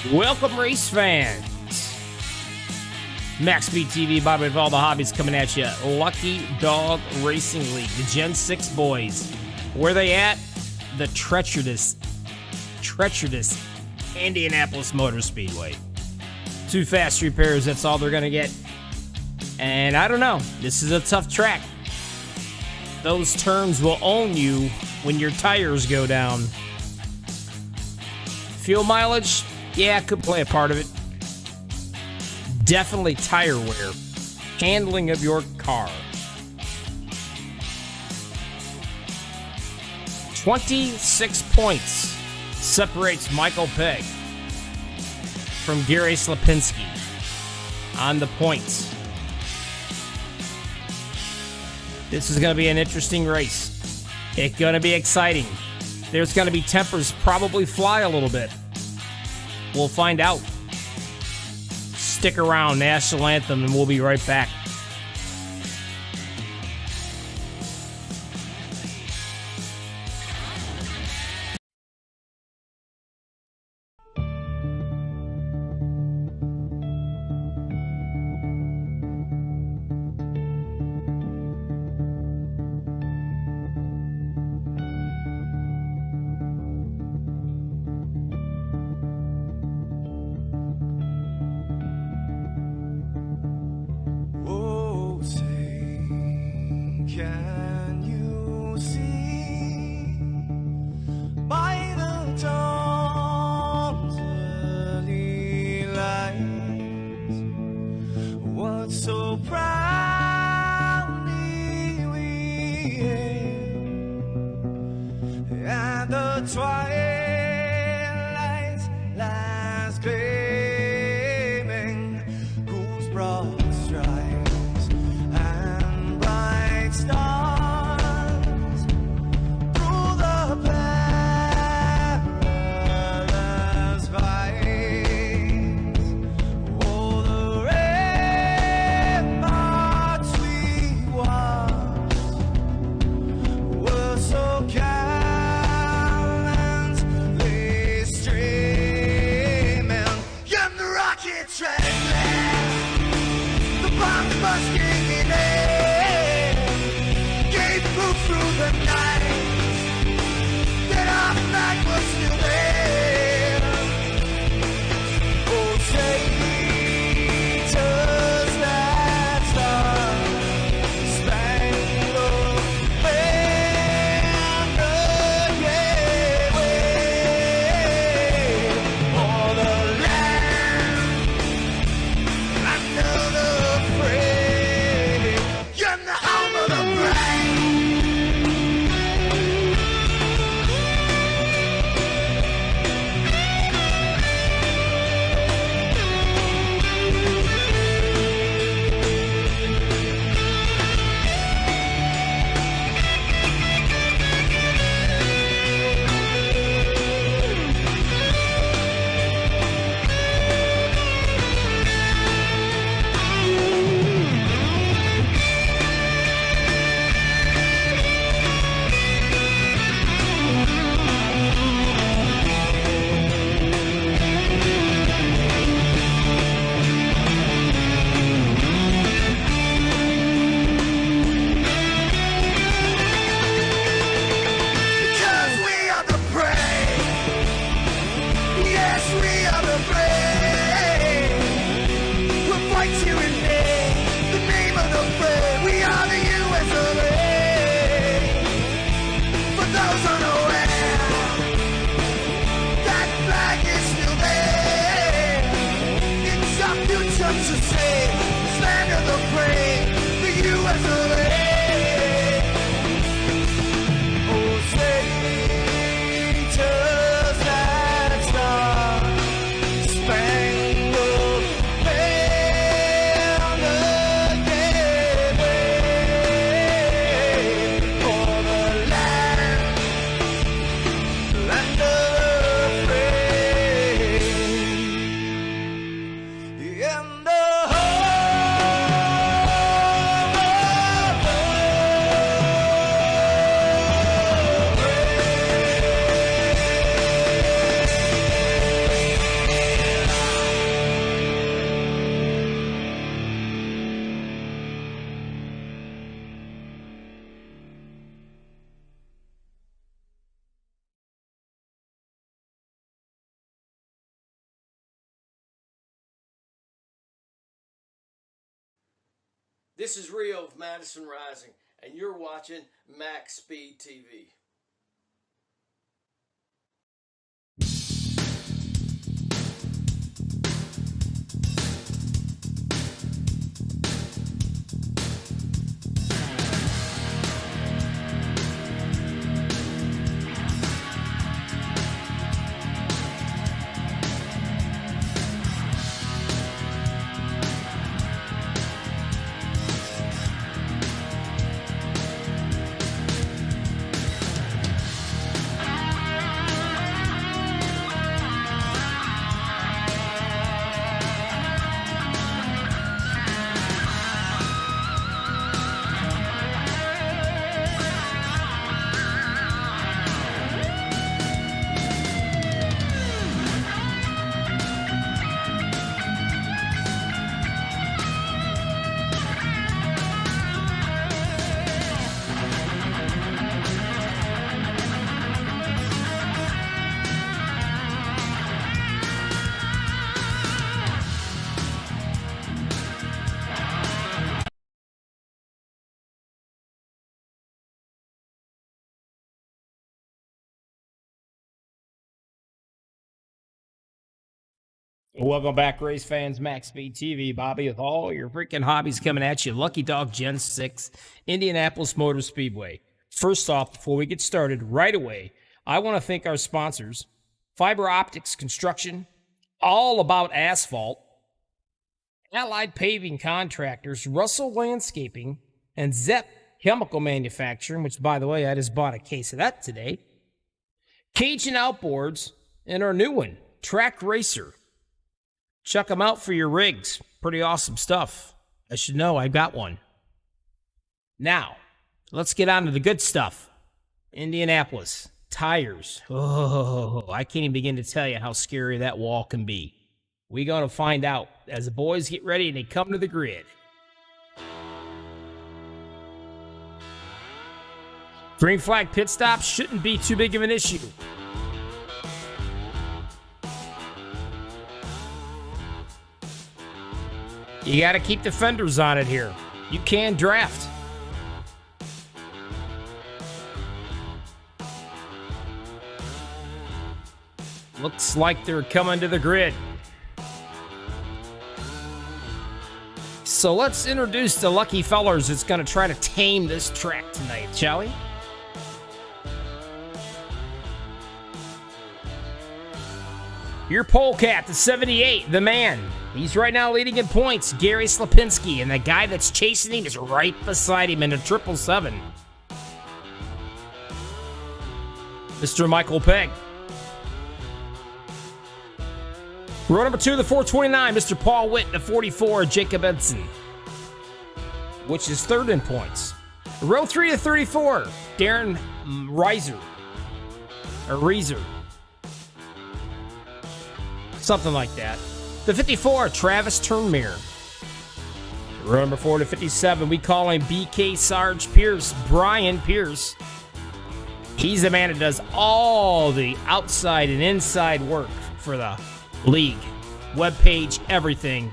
Welcome, race fans. MaxspeedTV, Bobby with all the hobbies coming at you. Lucky Dog Racing League, the Gen 6 boys. Where they at? The treacherous Indianapolis Motor Speedway. 2 fast 3 pairs, that's all they're going to get. And I don't know, this is a tough track. Those turns will own you when your tires go down. Fuel mileage, yeah, could play a part of it. Definitely tire wear. Handling of your car. 26 points separates Michael Pegg from Gary Slapinski on the points. This is going to be an interesting race. It's going to be exciting. There's going to be tempers probably fly a little bit. We'll find out. Stick around, National Anthem, and we'll be right back. Can you see by the dawn's early light what so proudly we hailed at the twilight's last gleaming, whose broad stripes and bright stars through the perilous fights. Oh, the ramparts we watched were so gallantly streaming, and the rocket treadless, the bombs bursting in air, gave proof through the night that our flag was still there. Oh, traitors that star-spangled banner gave way for the land under the fray, and the home of the brave. Because we are the brave. Yes, we are the brave. We'll fight you in name, the name of the brave. We are the US of A. For those unaware, that flag is still there. It's our future to save, this land of the brave, the US of A. Oh, traitors that star-spangled banner gave way for the land of the free, and the This is Rio of Madison Rising, and you're watching MaxspeedTV. Welcome back, race fans. MaxspeedTV, Bobby, with all your freaking hobbies coming at you. Lucky Dog Gen 6, Indianapolis Motor Speedway. First off, before we get started right away, I want to thank our sponsors, Fiber Optics Construction, All About Asphalt, Allied Paving Contractors, Russell Landscaping, and Zepp Chemical Manufacturing, which, by the way, I just bought a case of that today, Cajun Outboards, and our new one, Track Racer. Check them out for your rigs. Pretty awesome stuff. I should know I got one. Now, let's get on to the good stuff. Indianapolis. Tires. Oh, I can't even begin to tell you how scary that wall can be. We're going to find out as the boys get ready and they come to the grid. Green flag pit stop shouldn't be too big of an issue. You got to keep the fenders on it here. You can draft. Looks like they're coming to the grid. So let's introduce the lucky fellers that's going to try to tame this track tonight, shall we? Your polecat, the 78, the man. He's right now leading in points, Gary Slapinski, and the guy that's chasing him is right beside him in a 777. Mr. Michael Pegg. Row number 2, the 429, Mr. Paul Witt, the 44, Jacob Edson, which is third in points. Row 3 to 34, Darren Reiser, or Reiser. Something like that. The 54, Travis Turnmere. Row number 4 to 57, we call him BK Sarge Pierce, Brian Pierce. He's the man that does all the outside and inside work for the league. Webpage, everything.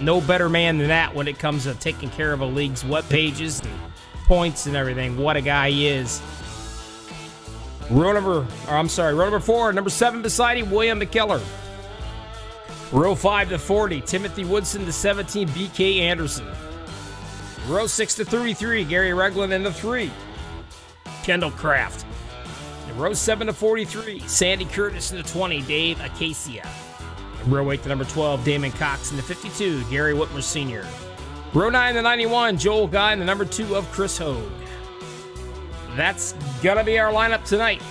No better man than that when it comes to taking care of a league's web pages and points and everything. What a guy he is. Row number 4, number 7 beside him, William McKellar. Row 5 to 40, Timothy Woodson to 17, BK Anderson. Row 6 to 33, Gary Regland in the 3, Kendall Kraft. And row 7 to 43, Sandy Curtis in the 20, Dave Acacia. And row 8 to number 12, Damon Cox in the 52, Gary Whitmer Sr. Row 9 to 91, Joel Guy in the number 2 of Chris Hogue. That's gonna be our lineup tonight.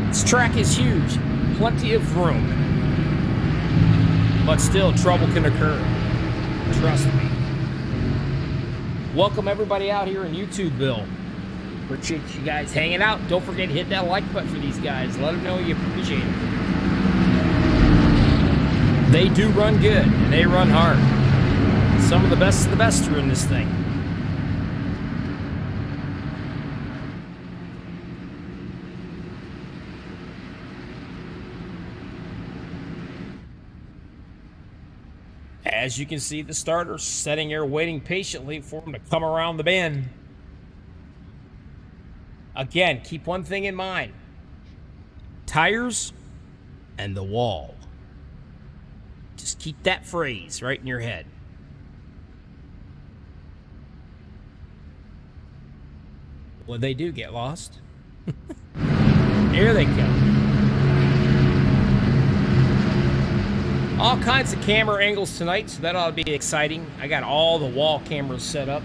This track is huge, plenty of room, but still trouble can occur. Trust me. Welcome everybody out here in YouTubeville. Appreciate you guys hanging out. Don't forget to hit that like button for these guys. Let them know you appreciate it. They do run good, and they run hard. Some of the best are in this thing. As you can see, the starter's sitting here waiting patiently for him to come around the bend. Again, keep one thing in mind. Tires and the wall. Just keep that phrase right in your head. When they do get lost, here they come. All kinds of camera angles tonight, so that ought to be exciting. I got all the wall cameras set up.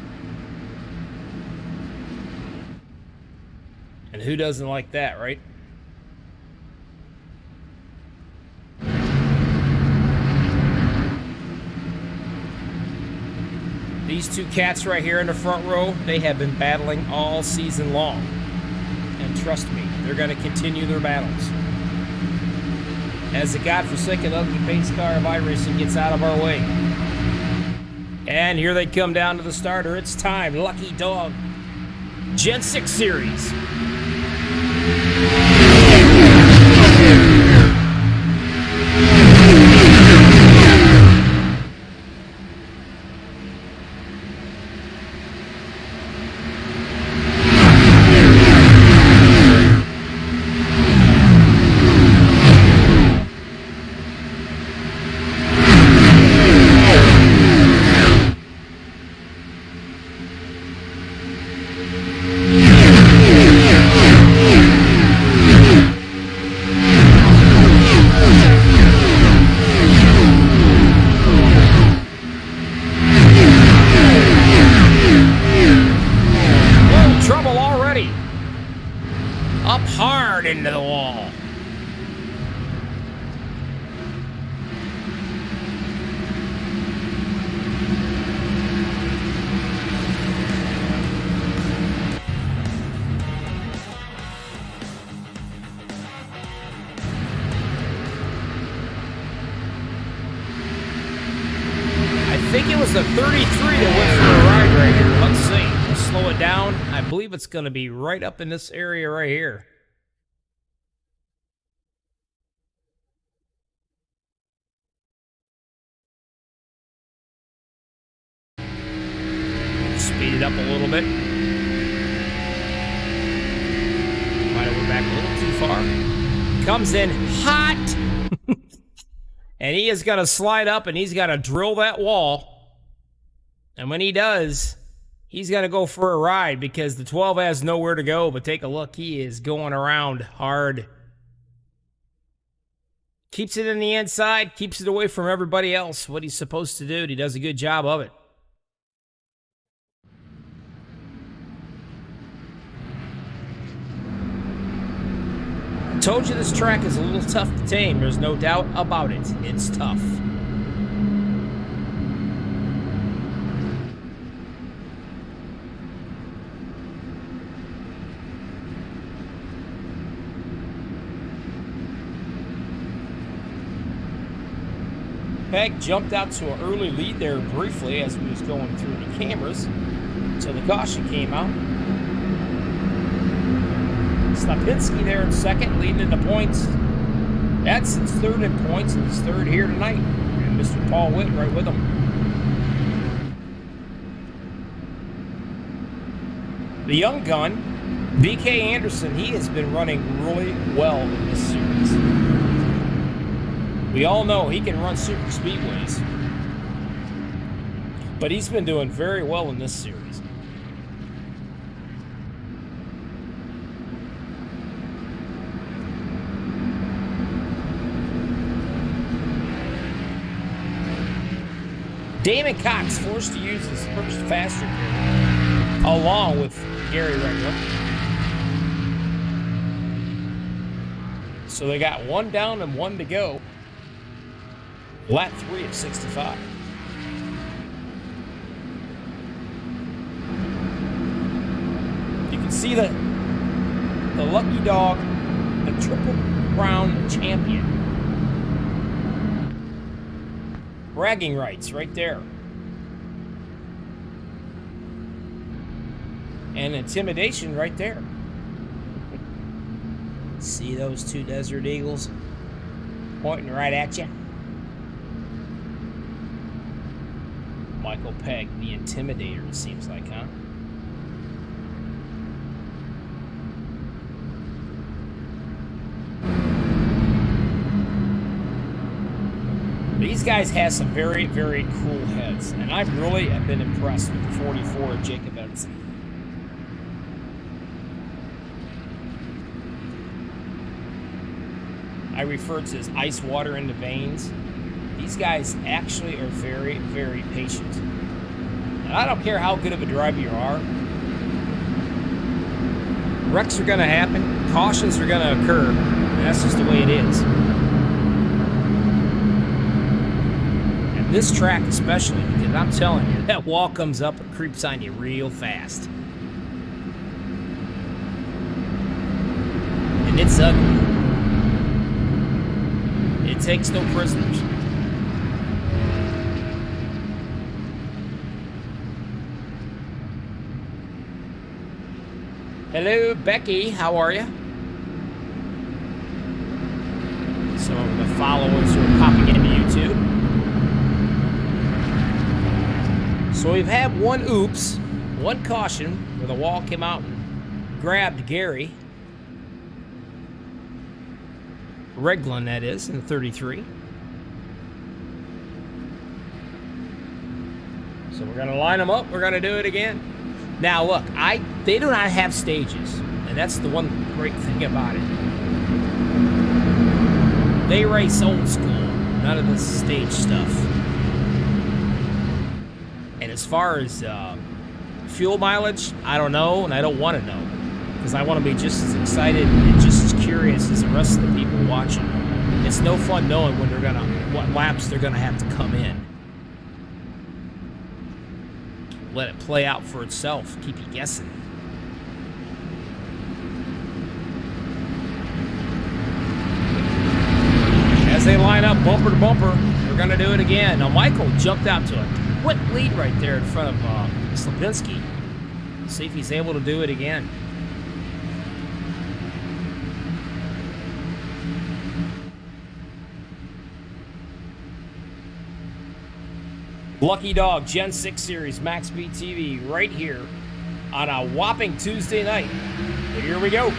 And who doesn't like that, right? These two cats right here in the front row, they have been battling all season long. And trust me, they're going to continue their battles. As the godforsaken ugly pace car of iRacing gets out of our way. And here they come down to the starter. It's time. Lucky Dog. Gen 6 Series. Up hard into the wall. I think it was the 33 that went for a ride right here. Let's see. Slow it down. I believe it's going to be right up in this area right here. Speed it up a little bit. Might have went back a little too far. Comes in hot. And he is going to slide up and he's got to drill that wall. And when he does, he's going to go for a ride because the 12 has nowhere to go. But take a look. He is going around hard. Keeps it in the inside. Keeps it away from everybody else. What he's supposed to do. And he does a good job of it. Told you this track is a little tough to tame. There's no doubt about it. It's tough. Peg jumped out to an early lead there briefly as we was going through the cameras. So the caution came out. Slapinski there in second, leading into points. Edson's third in points, and he's third here tonight. And Mr. Paul Witt right with him. The young gun, BK Anderson, he has been running really well in this series. We all know he can run super speedways. But he's been doing very well in this series. Damon Cox forced to use his first faster gear, along with Gary Regler. So they got one down and one to go. Lap 3 of 65. You can see the Lucky Dog, the Triple Crown champion. Bragging rights right there. And intimidation right there. See those two Desert Eagles pointing right at you? Michael Pegg, the Intimidator, it seems like, huh? These guys have some very, very cool heads, and I really have been impressed with the 44 Jacob Edson. I refer to as ice water in the veins. These guys actually are very, very patient. And I don't care how good of a driver you are. Wrecks are going to happen. Cautions are going to occur. And that's just the way it is. And this track especially, because I'm telling you, that wall comes up and creeps on you real fast. And it's ugly. It takes no prisoners. Hello, Becky. How are you? Some of the followers are popping into YouTube. So we've had one oops, one caution, where the wall came out and grabbed Gary. Reglin, that is, in the 33. So we're going to line them up. We're going to do it again. Now, look, they do not have stages, and that's the one great thing about it. They race old school, none of this stage stuff. And as far as fuel mileage, I don't know, and I don't want to know. Because I want to be just as excited and just as curious as the rest of the people watching. It's no fun knowing when what laps they're gonna have to come in. Let it play out for itself. Keep you guessing. As they line up bumper to bumper, we're gonna do it again. Now Michael jumped out to a quick lead right there in front of Slapinski. See if he's able to do it again. Lucky Dog Gen 6 Series MaxspeedTV right here on a whopping Tuesday night. Here we go.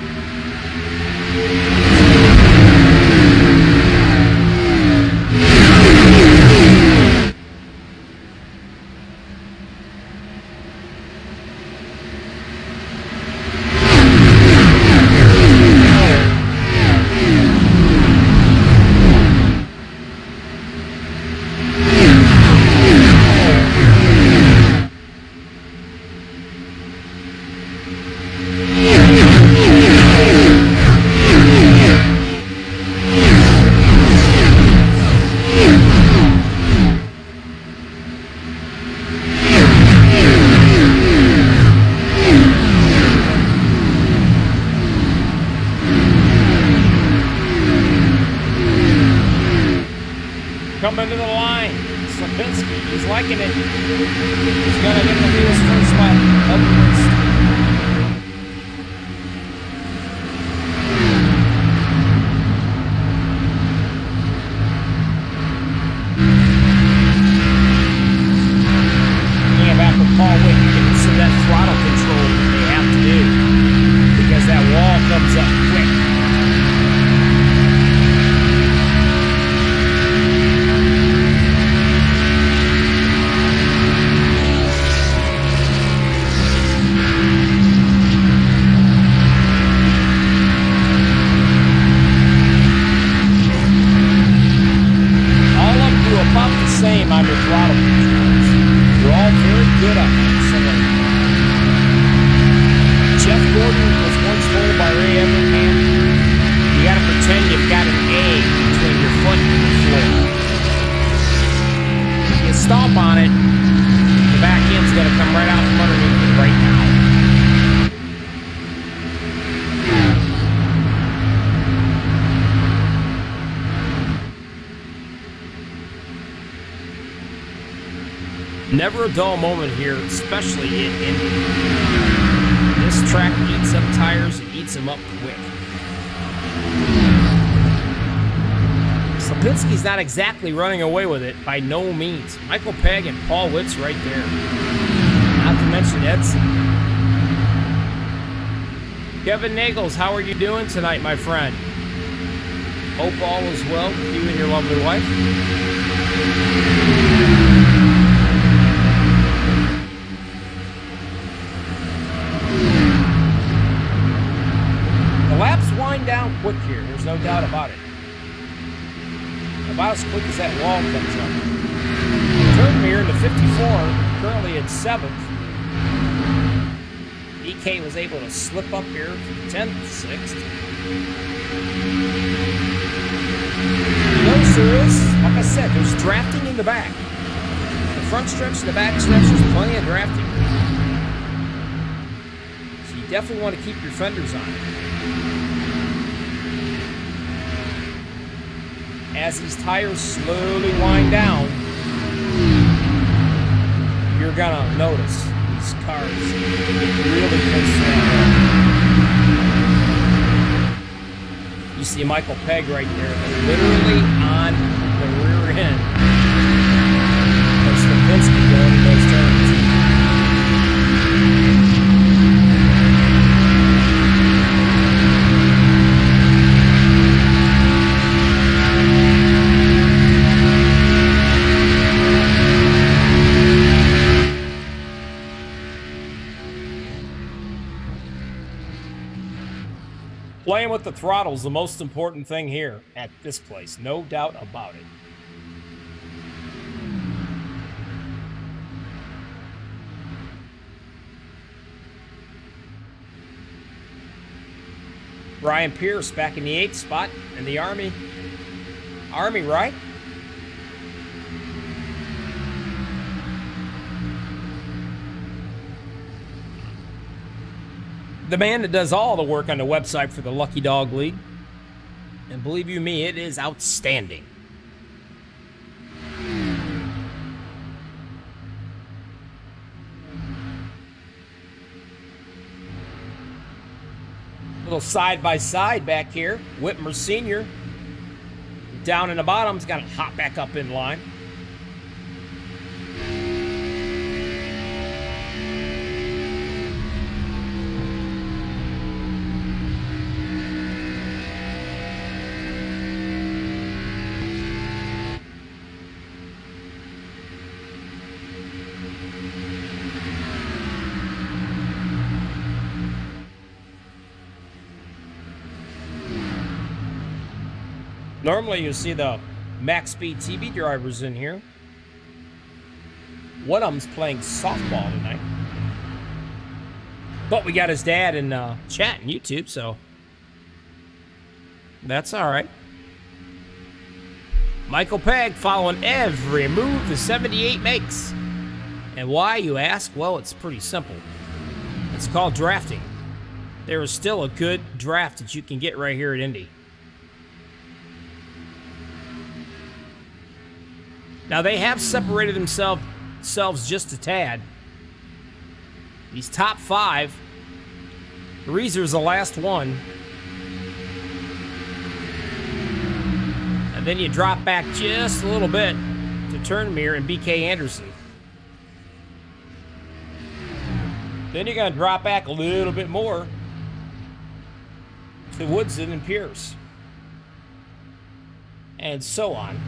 Coming to the line, Slapinski, he's liking it. He's gonna get to do his first lap of the race. Yeah, back with Paul Witt, you can see that throttle control they have to do because that wall comes up quick. Never a dull moment here, especially in Indy. This track eats up tires and eats them up quick. Slapinski's not exactly running away with it, by no means. Michael Pegg and Paul Witt's right there. Not to mention Edson. Kevin Nagels, how are you doing tonight, my friend? Hope all is well with you and your lovely wife. The laps wind down quick here, there's no doubt about it. About as quick as that wall comes up. Turn here into 54, currently in 7th. EK was able to slip up here from 10th to 6th. Notice there is, like I said, there's drafting in the back. The front stretch and the back stretch, there's plenty of drafting. So you definitely want to keep your fenders on. As these tires slowly wind down, you're gonna notice these cars really close to that wall. You see Michael Pegg right there, literally on the rear end. That's Lipinski going in those turns. Playing with the throttle is the most important thing here at this place, no doubt about it. Brian Pierce back in the 8th spot in the Army. Army, right? The man that does all the work on the website for the Lucky Dog League. And believe you me, it is outstanding. Little side-by-side back here. Whitmer Sr. down in the bottom. He's got to hop back up in line. Normally you see the MaxspeedTV drivers in here. One of them's playing softball tonight. But we got his dad in chat and YouTube, so that's all right. Michael Pegg following every move the 78 makes. And why, you ask? Well, it's pretty simple. It's called drafting. There is still a good draft that you can get right here at Indy. Now, they have separated themselves just a tad. These top 5. Reeser's the last one. And then you drop back just a little bit to Turnmere and BK Anderson. Then you're going to drop back a little bit more to Woodson and Pierce. And so on.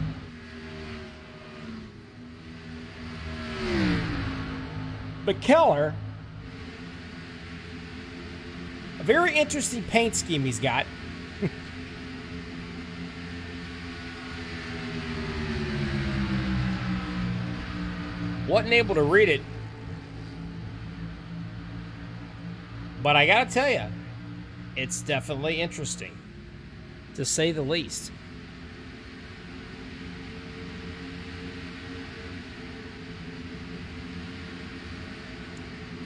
But Keller, a very interesting paint scheme he's got. Wasn't able to read it. But I gotta tell you, it's definitely interesting, to say the least.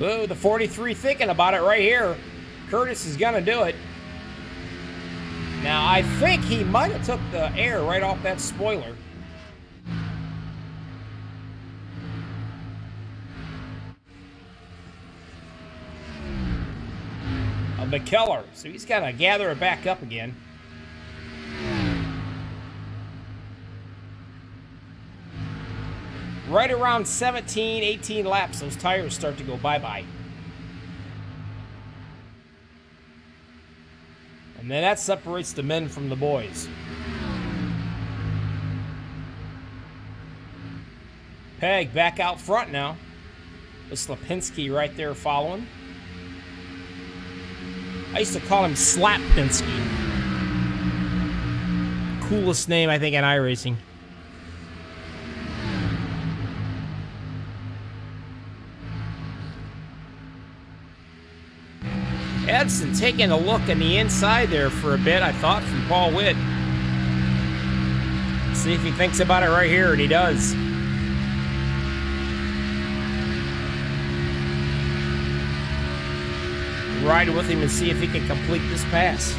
Ooh, the 43 thinking about it right here. Curtis is going to do it. Now, I think he might have took the air right off that spoiler. of McKellar. So he's got to gather it back up again. Right around 17, 18 laps, those tires start to go bye-bye. And then that separates the men from the boys. Peg back out front now. With Lipinski right there following. I used to call him Slap-Pinsky. Coolest name, I think, in iRacing. Edson taking a look on the inside there for a bit, I thought, from Paul Witt. See if he thinks about it right here, and he does. Ride with him and see if he can complete this pass.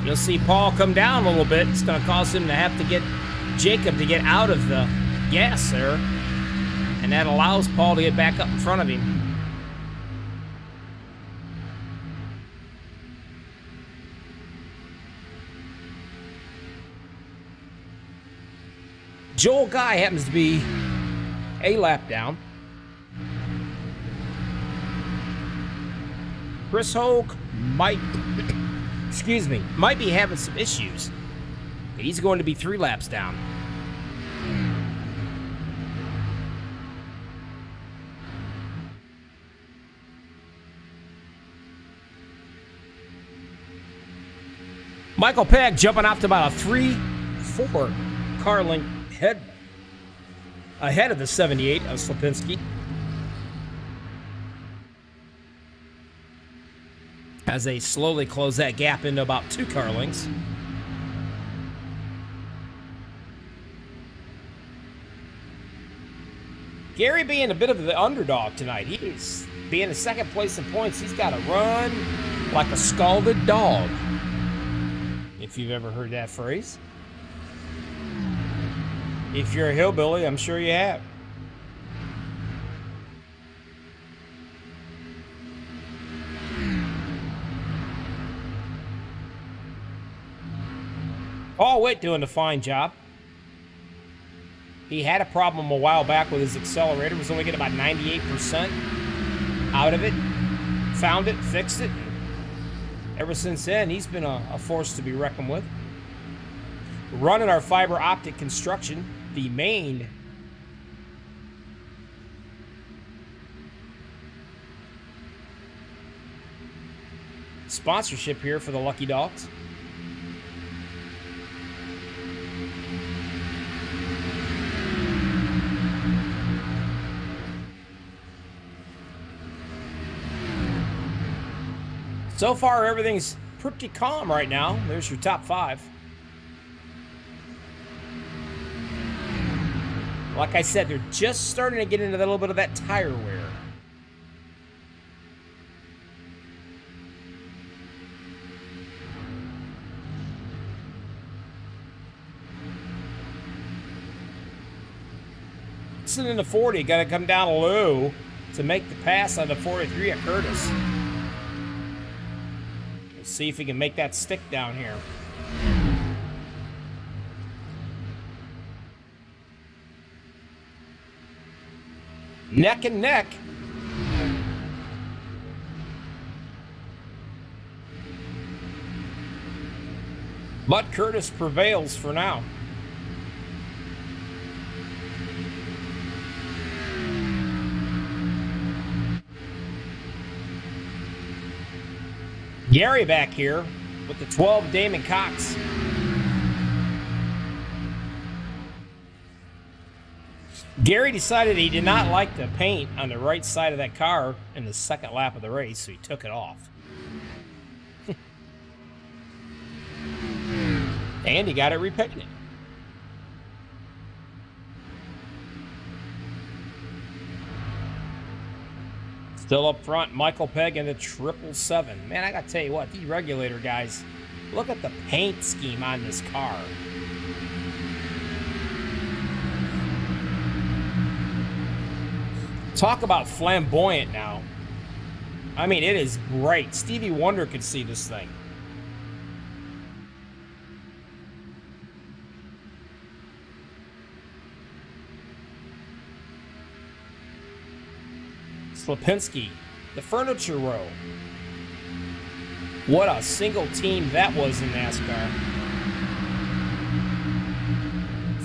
You'll see Paul come down a little bit. It's going to cause him to have to get Jacob to get out of the gas there. And that allows Paul to get back up in front of him. Joel Guy happens to be a lap down. Chris Hogue might be having some issues. He's going to be 3 laps down. Michael Pegg jumping out to about a 3-4 car length ahead of the 78 of Slipinski. As they slowly close that gap into about 2 car lengths. Gary being a bit of the underdog tonight. He's being in second place in points. He's got to run like a scalded dog. If you've ever heard that phrase. If you're a hillbilly, I'm sure you have. Paul Witt doing a fine job. He had a problem a while back with his accelerator. Was only getting about 98% out of it. Found it, fixed it. Ever since then, he's been a force to be reckoned with. Running our fiber optic construction, the main sponsorship here for the Lucky Dogs. So far, everything's pretty calm right now. There's your top 5. Like I said, they're just starting to get into a little bit of that tire wear. Sitting in the 40, got to come down low to make the pass on the 43 at Curtis. Let's see if he can make that stick down here. Neck and neck. But Curtis prevails for now. Gary back here with the 12 Damon Cox. Gary decided he did not like the paint on the right side of that car in the second lap of the race, so he took it off. And he got it repainted. Still up front, Michael Pegg in the 777. Man, I gotta tell you what, these regulator guys, look at the paint scheme on this car. Talk about flamboyant now. I mean, it is bright. Stevie Wonder could see this thing. Slipinski, the Furniture Row. What a single team that was in NASCAR.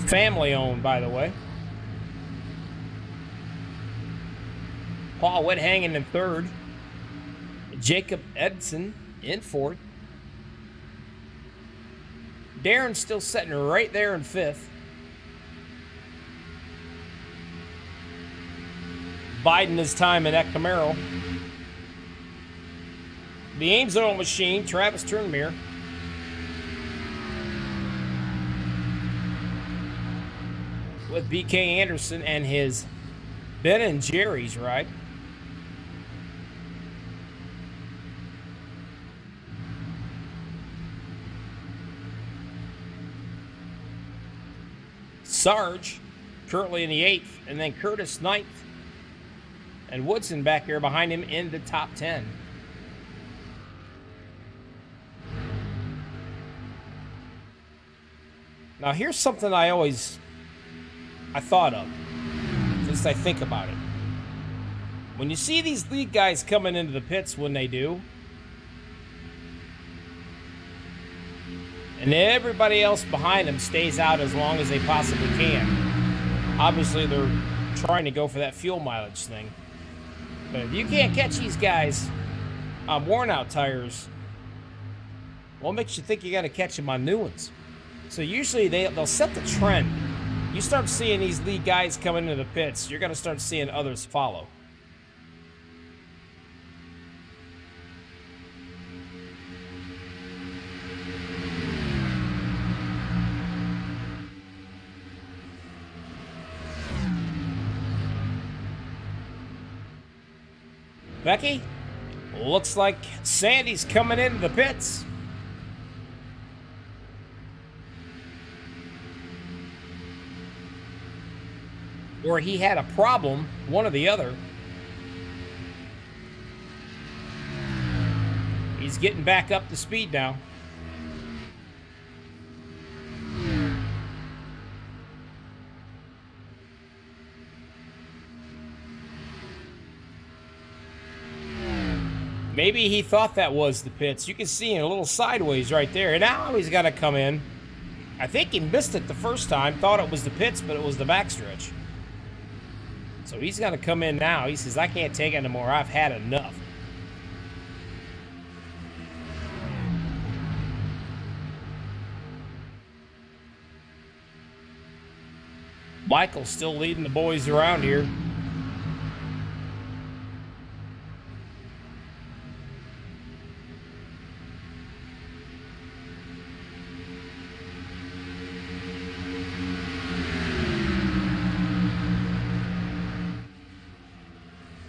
Family owned, by the way. Paul Witt hanging in third. Jacob Edson in fourth. Darren still sitting right there in fifth. Biding his time in that Camaro. The Ames Oil Machine, Travis Turnmere. With BK Anderson and his Ben and Jerry's ride. Sarge, currently in the 8th, and then Curtis 9th. And Woodson back here behind him in the top 10. Now here's something I thought of, at least I think about it. When you see these lead guys coming into the pits when they do, and everybody else behind them stays out as long as they possibly can. Obviously, they're trying to go for that fuel mileage thing. But if you can't catch these guys on worn-out tires, what makes you think you got to catch them on new ones? So usually they'll set the trend. You start seeing these lead guys coming into the pits, you're going to start seeing others follow. Becky, looks like Sandy's coming into the pits. Or he had a problem, one or the other. He's getting back up to speed now. Maybe he thought that was the pits. You can see him a little sideways right there. And now he's got to come in. I think he missed it the first time. Thought it was the pits, but it was the backstretch. So he's got to come in now. He says, I can't take it anymore. I've had enough. Michael's still leading the boys around here.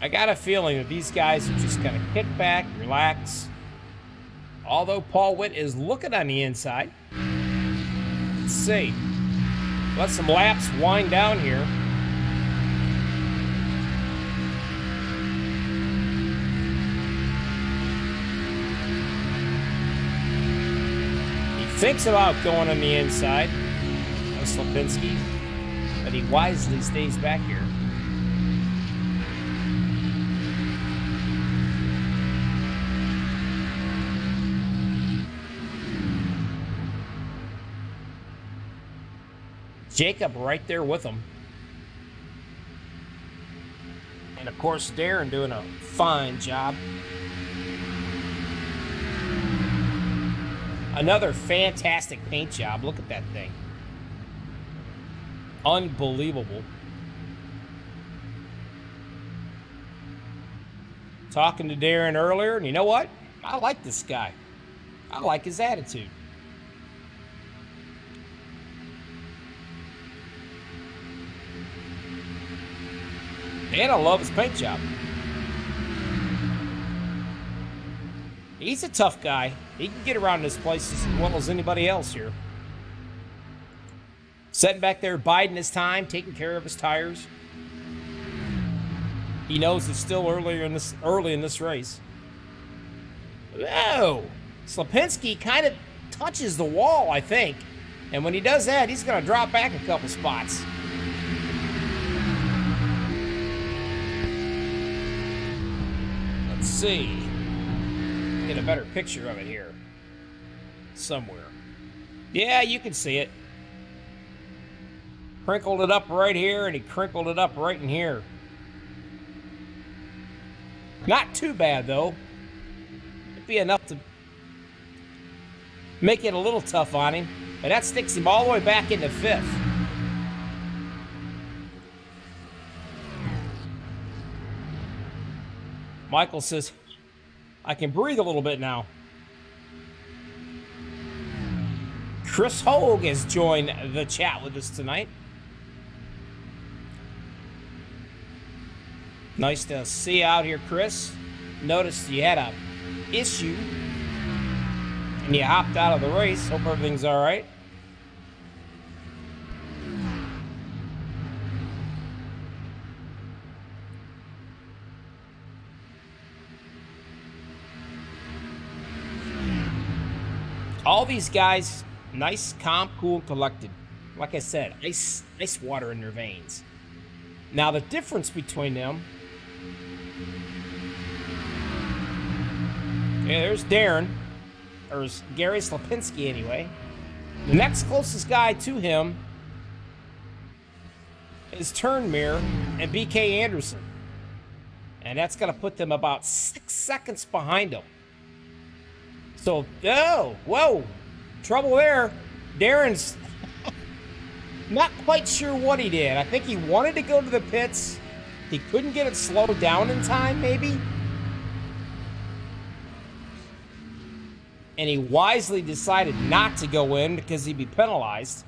I got a feeling that these guys are just going to kick back, relax. Although Paul Witt is looking on the inside. Let's see. Let some laps wind down here. He thinks about going on the inside of Slipinski, but he wisely stays back here. Jacob right there with him. And of course, Darren doing a fine job. Another fantastic paint job. Look at that thing. Unbelievable. Talking to Darren earlier, and you know what? I like this guy. I like his attitude. And I love his paint job. He's a tough guy. He can get around this place as well as anybody else here. Sitting back there, biding his time, taking care of his tires. He knows it's still early in this race. Oh, Slapinski kind of touches the wall, I think. And when he does that, he's going to drop back a couple spots. Let's see. Get a better picture of it here. Somewhere. Yeah, you can see it. Crinkled it up right here, and he crinkled it up right in here. Not too bad, though. It'd be enough to make it a little tough on him. But that sticks him all the way back into 5th. Michael says, I can breathe a little bit now. Chris Hogue has joined the chat with us tonight. Nice to see you out here, Chris. Noticed you had a issue and you hopped out of the race. Hope everything's all right. All these guys, nice, calm, cool, collected. Like I said, ice water in their veins. Now the difference between them. Yeah, there's Darren, or Gary Slapinski anyway. The next closest guy to him is Turnmere and BK Anderson. And that's going to put them about 6 seconds behind him. So, oh, whoa, trouble there. Darren's not quite sure what he did. I think he wanted to go to the pits. He couldn't get it slowed down in time, maybe. And he wisely decided not to go in because he'd be penalized.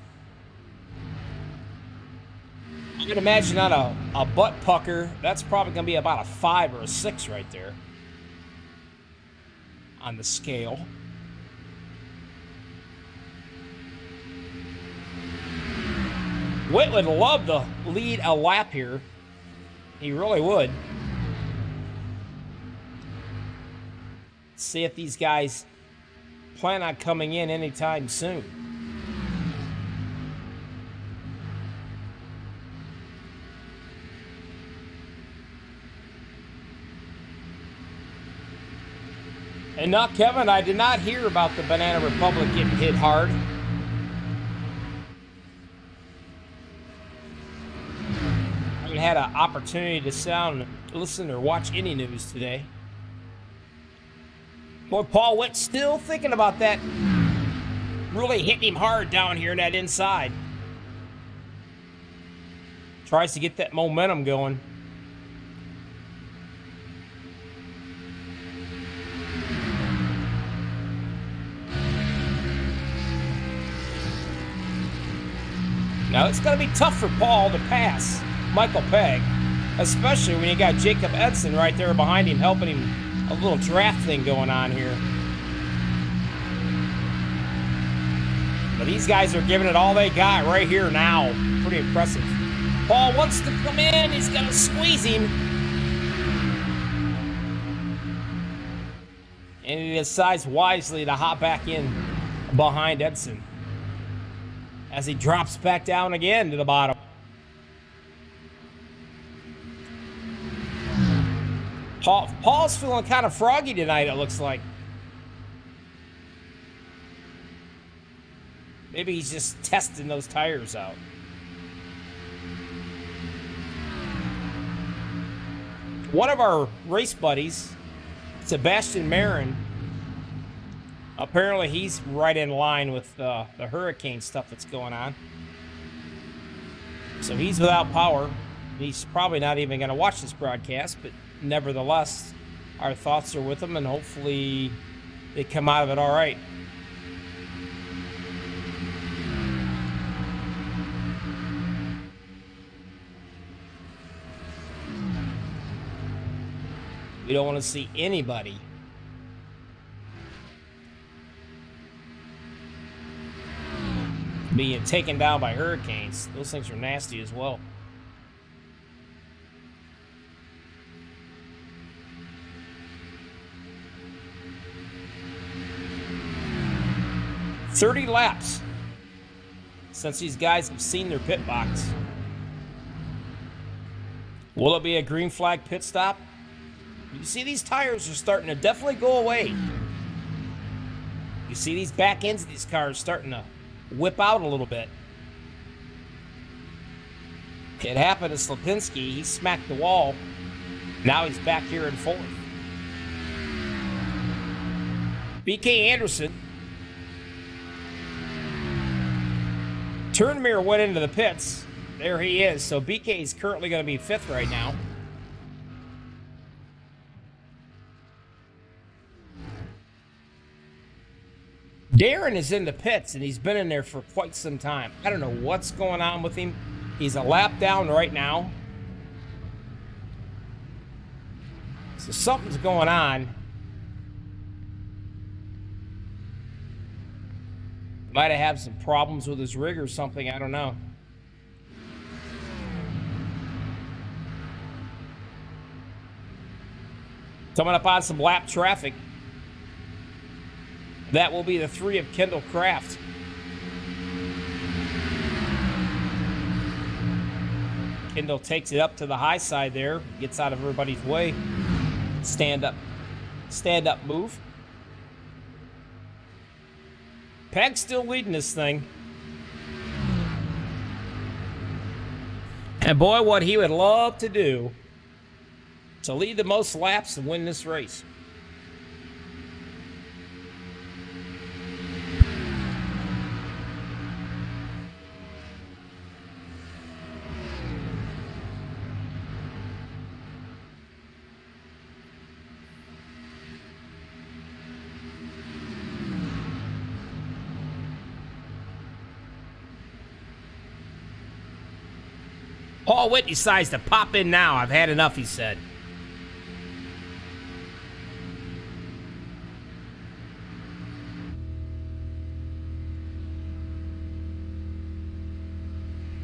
I can imagine on a butt pucker, that's probably going to be about a 5 or a 6 right there on the scale. Whit would love to lead a lap here. He really would. Let's see if these guys plan on coming in anytime soon. And now, Kevin, I did not hear about the Banana Republic getting hit hard. I haven't had an opportunity to sit down and listen or watch any news today. Boy, Paul Witt still thinking about that. Really hitting him hard down here in that inside. Tries to get that momentum going. Now, it's going to be tough for Paul to pass Michael Pegg, especially when you got Jacob Edson right there behind him, helping him. A little draft thing going on here. But these guys are giving it all they got right here now. Pretty impressive. Paul wants to come in. He's going to squeeze him. And he decides wisely to hop back in behind Edson as he drops back down again to the bottom. Paul's feeling kind of froggy tonight, it looks like. Maybe he's just testing those tires out. One of our race buddies, Sebastian Marin, apparently he's right in line with the hurricane stuff that's going on. So he's without power. He's probably not even going to watch this broadcast, but nevertheless, our thoughts are with them, and hopefully they come out of it all right. We don't want to see anybody being taken down by hurricanes. Those things are nasty as well. 30 laps since these guys have seen their pit box. Will it be a green flag pit stop? You see these tires are starting to definitely go away. You see these back ends of these cars starting to whip out a little bit. It happened to Slapinski. He smacked the wall. Now he's back here in fourth. BK Anderson. Turnmere went into the pits. There he is. So BK is currently going to be fifth right now. Darren is in the pits, and he's been in there for quite some time. I don't know what's going on with him. He's a lap down right now. So something's going on. Might have had some problems with his rig or something. I don't know. Coming up on some lap traffic. That will be the 3 of Kendall Kraft. Kendall takes it up to the high side there. Gets out of everybody's way. Stand up move. Peg's still leading this thing. And boy, what he would love to do to lead the most laps and win this race. Paul Witt decides to pop in now. I've had enough, he said.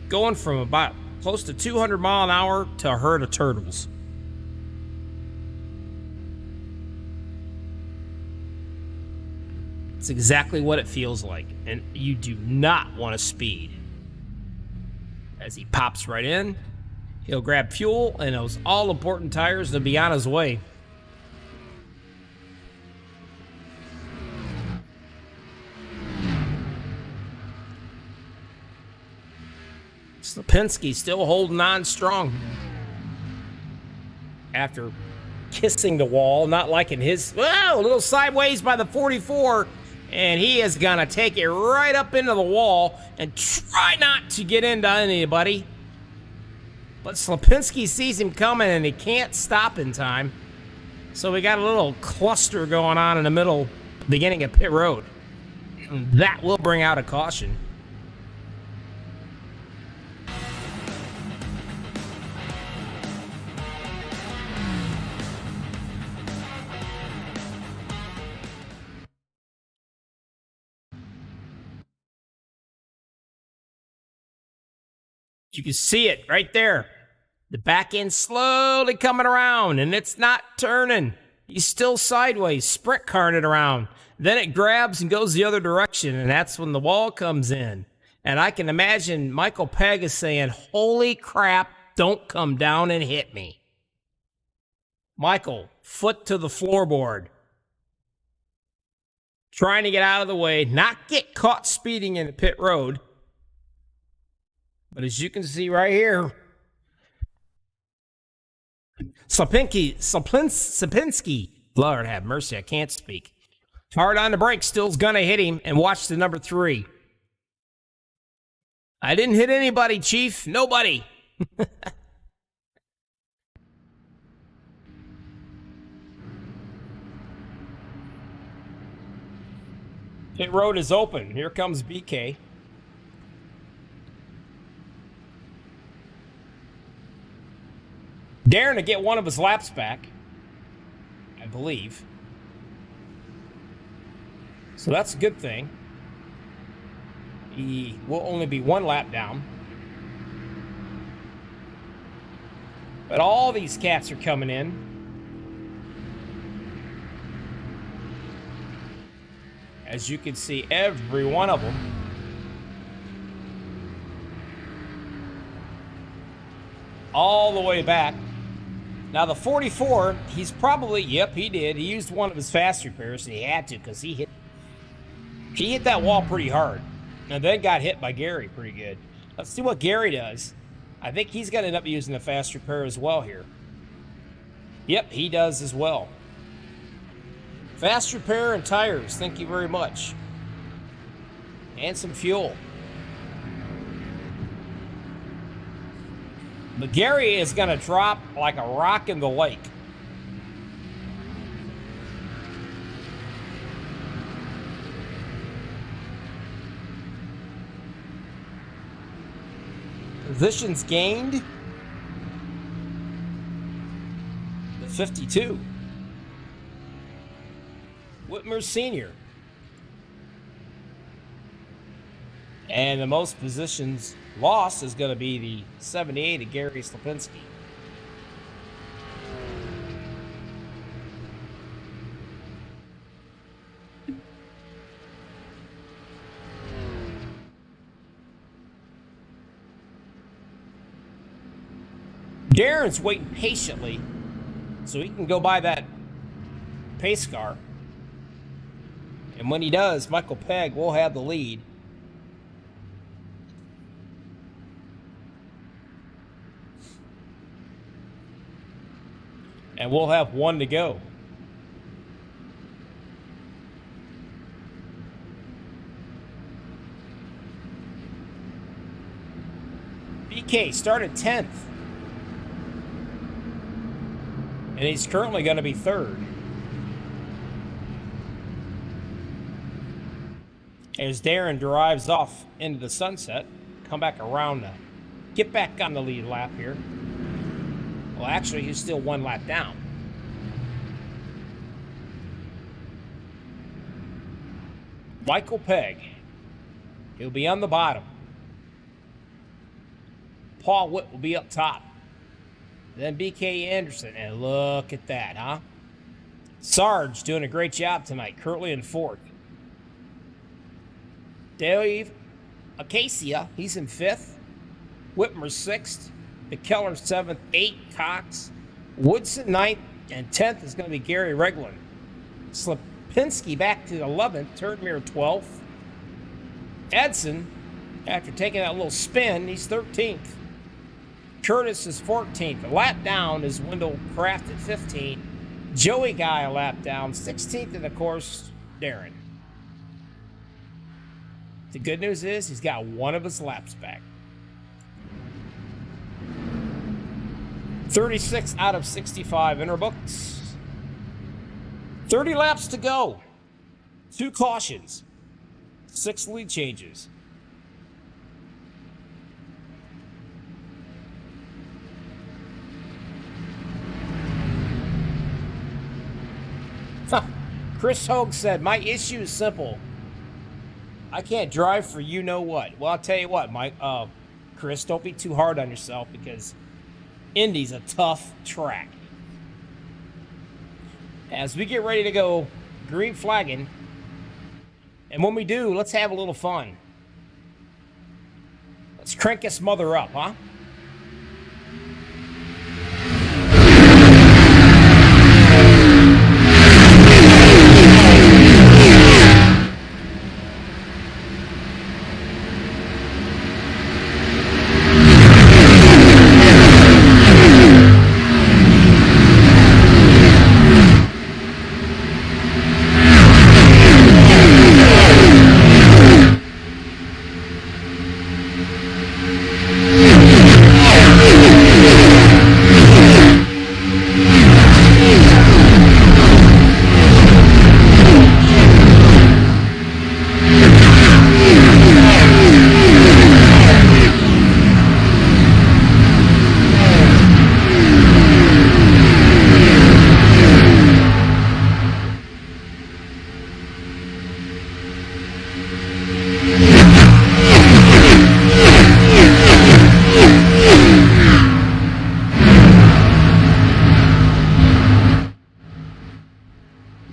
Going from about close to 200 mile an hour to a herd of turtles. It's exactly what it feels like. And you do not want to speed. As he pops right in, he'll grab fuel and those all-important tires to be on his way. Slapinski still holding on strong. After kissing the wall, not liking his... Whoa, a little sideways by the 44. And he is going to take it right up into the wall and try not to get into anybody. But Slapinski sees him coming and he can't stop in time. So we got a little cluster going on in the middle, beginning of pit road. And that will bring out a caution. You can see it right there. The back end slowly coming around, and it's not turning. He's still sideways, sprint carring it around. Then it grabs and goes the other direction, and that's when the wall comes in. And I can imagine Michael Pegg is saying, holy crap, don't come down and hit me. Michael, foot to the floorboard. Trying to get out of the way, not get caught speeding in the pit road. But as you can see right here, Slapinski, Lord have mercy, I can't speak. Hard on the brakes, still's gonna hit him, and watch the number 3. I didn't hit anybody, Chief. Nobody. Pit road is open. Here comes BK. Darren to get one of his laps back, I believe. So that's a good thing. He will only be 1 lap down. But all these cats are coming in. As you can see, every one of them. All the way back. Now the 44, he's probably, yep, he did. He used one of his fast repairs, and he had to because he hit that wall pretty hard. And then got hit by Gary pretty good. Let's see what Gary does. I think he's going to end up using the fast repair as well here. Yep, he does as well. Fast repair and tires, thank you very much. And some fuel. But Gary is going to drop like a rock in the lake. Positions gained. The 52. Whitmer Sr. And the most positions lost is going to be the 78 of Gary Slapinski. Darren's waiting patiently so he can go buy that pace car. And when he does, Michael Pegg will have the lead. And we'll have one to go. BK started 10th. And he's currently going to be 3rd. As Darren drives off into the sunset, come back around to get back on the lead lap here. Well, actually, he's still 1 lap down. Michael Pegg. He'll be on the bottom. Paul Witt will be up top. Then BK Anderson. And look at that, huh? Sarge doing a great job tonight. Currently in 4th. Dave Acacia, he's in 5th. Whitmer 6th. McKellar 7th. 8, Cox. Woodson 9th. And 10th is going to be Gary Regland. Slapinski back to 11th. Turdmere 12th. Edson, after taking that little spin, he's 13th. Curtis is 14th. A lap down is Wendell Kraft at 15th. Joey Guy a lap down. 16th, and of course, Darren. The good news is he's got one of his laps back. 36 out of 65 in our books. 30 laps to go. 2 cautions. 6 lead changes. Chris Hogue said, my issue is simple. I can't drive for you know what. Well, I'll tell you what, Chris, don't be too hard on yourself because Indy's a tough track. As we get ready to go green flagging, and when we do, let's have a little fun. Let's crank this mother up, huh?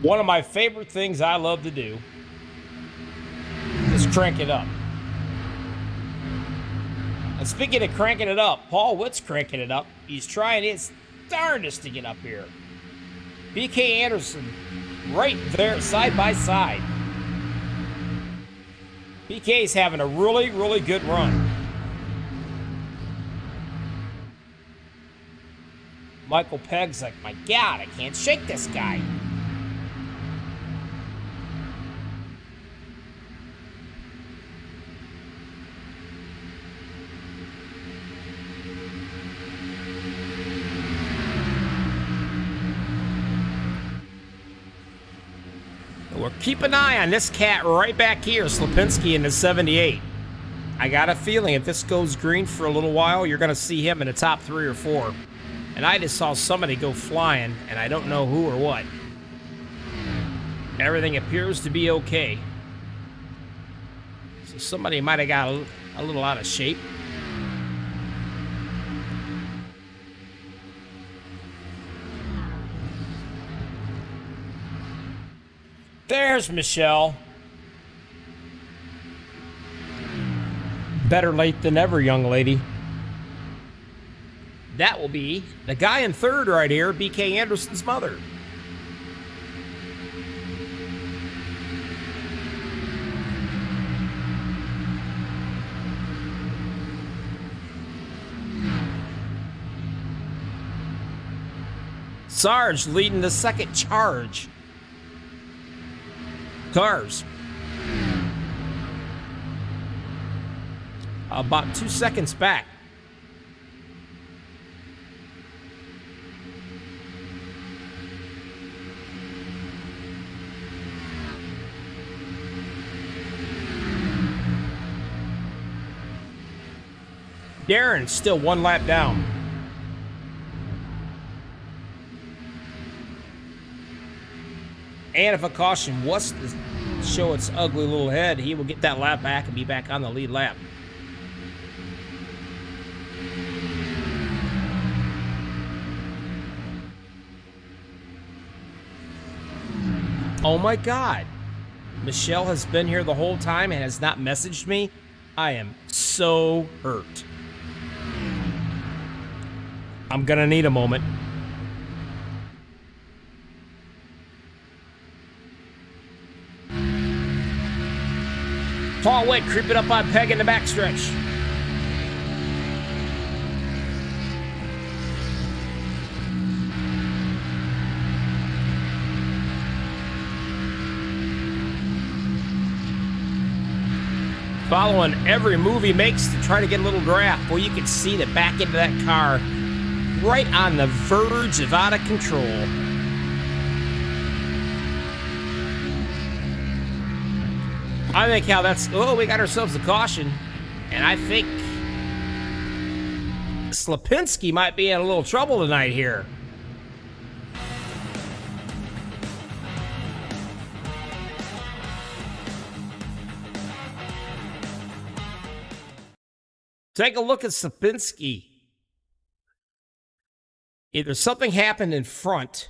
One of my favorite things I love to do crank it up. And speaking of cranking it up, Paul Witt's cranking it up. He's trying his darndest to get up here. BK Anderson right there, side by side. BK's having a really, really good run. Michael Pegg's like, my God, I can't shake this guy. We're keeping an eye on this cat right back here, Slipinski in the 78. I got a feeling if this goes green for a little while, you're going to see him in the top 3 or 4. And I just saw somebody go flying, and I don't know who or what. Everything appears to be okay. So somebody might have got a little out of shape. There's Michelle. Better late than never, young lady. That will be the guy in third right here, BK Anderson's mother. Sarge leading the second charge. Cars. About 2 seconds back. Darren still 1 lap down. And if a caution was to show its ugly little head, he will get that lap back and be back on the lead lap. Oh my God. Michelle has been here the whole time and has not messaged me. I am so hurt. I'm gonna need a moment. Paul Witt creeping up on Peg in the backstretch. Following every move he makes to try to get a little draft. Boy, you can see the back end of that car right on the verge of out of control. I think how that's... Oh, we got ourselves a caution. And I think Slipinski might be in a little trouble tonight here. Take a look at Slipinski. Either something happened in front,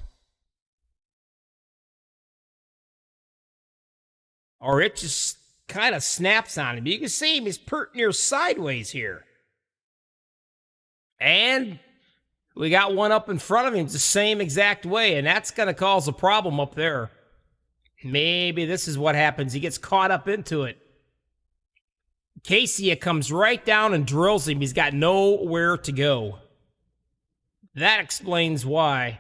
or it just kind of snaps on him. You can see him, he's pert near sideways here. And we got one up in front of him the same exact way, and that's going to cause a problem up there. Maybe this is what happens. He gets caught up into it. Casey comes right down and drills him. He's got nowhere to go. That explains why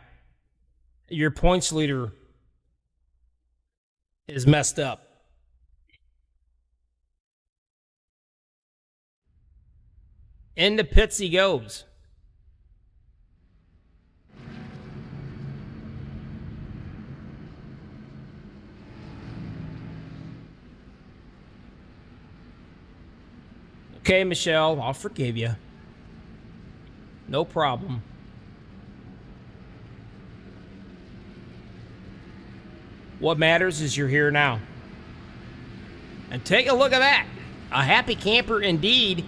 your points leader is messed up. In the pits he goes. Okay, Michelle, I'll forgive you. No problem. What matters is you're here now. And take a look at that. A happy camper indeed.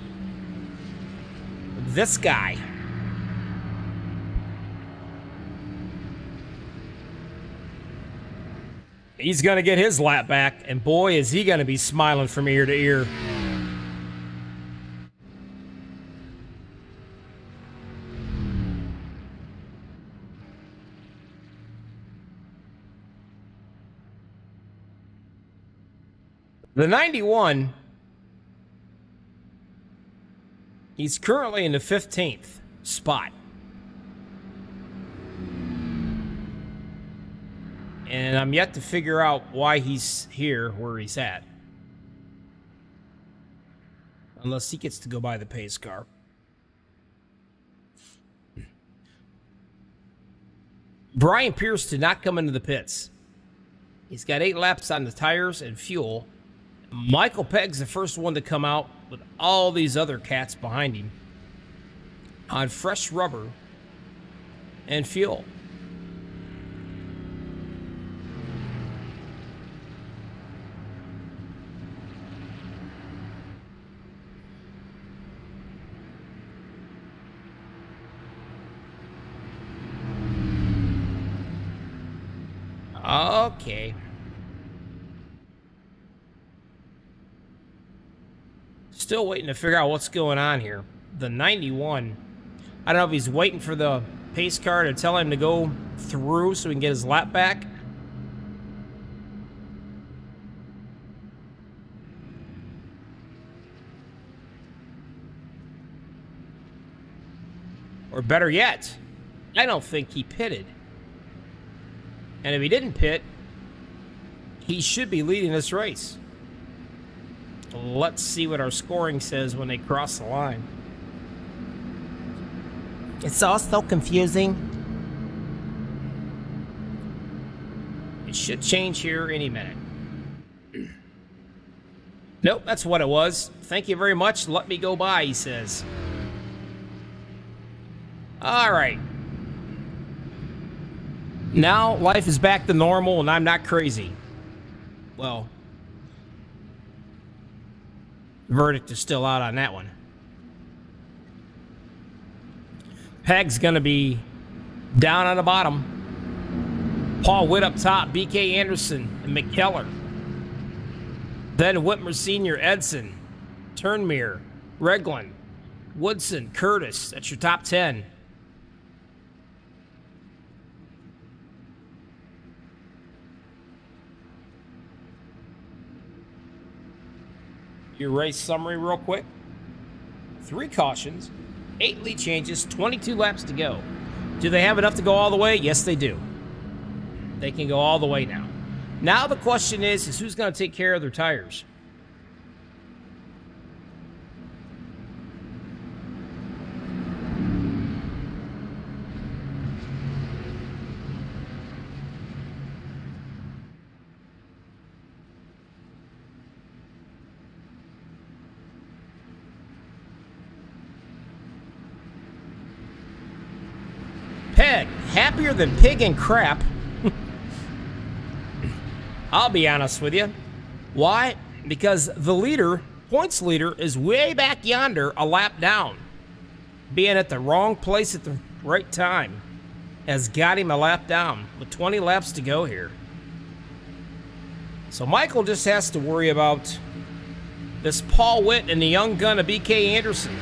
This guy. He's going to get his lap back, and boy, is he going to be smiling from ear to ear. The 91, he's currently in the 15th spot. And I'm yet to figure out why he's here where he's at. Unless he gets to go by the pace car. Brian Pierce did not come into the pits. He's got 8 laps on the tires and fuel. Michael Pegg's the first one to come out with all these other cats behind him on fresh rubber and fuel. Okay. Still waiting to figure out what's going on here. The 91, I don't know if he's waiting for the pace car to tell him to go through so he can get his lap back. Or better yet, I don't think he pitted. And if he didn't pit, he should be leading this race. Let's see what our scoring says when they cross the line. It's all so confusing. It should change here any minute. Nope, that's what it was. Thank you very much. Let me go by, he says. All right. Now life is back to normal and I'm not crazy. Well, verdict is still out on that one. Pegg's going to be down on the bottom. Paul Witt up top, BK Anderson and McKellar. Then Whitmer Sr., Edson, Turnmere, Regland, Woodson, Curtis. That's your top 10. Your race summary real quick. 3 cautions, 8 lead changes, 22 laps to go. Do they have enough to go all the way? Yes, they do. They can go all the way now. Now the question is who's going to take care of their tires? Peg, happier than pig and crap. I'll be honest with you. Why? Because the leader, points leader, is way back yonder, a lap down. Being at the wrong place at the right time has got him a lap down with 20 laps to go here. So Michael just has to worry about this Paul Witt and the young gun of BK Anderson.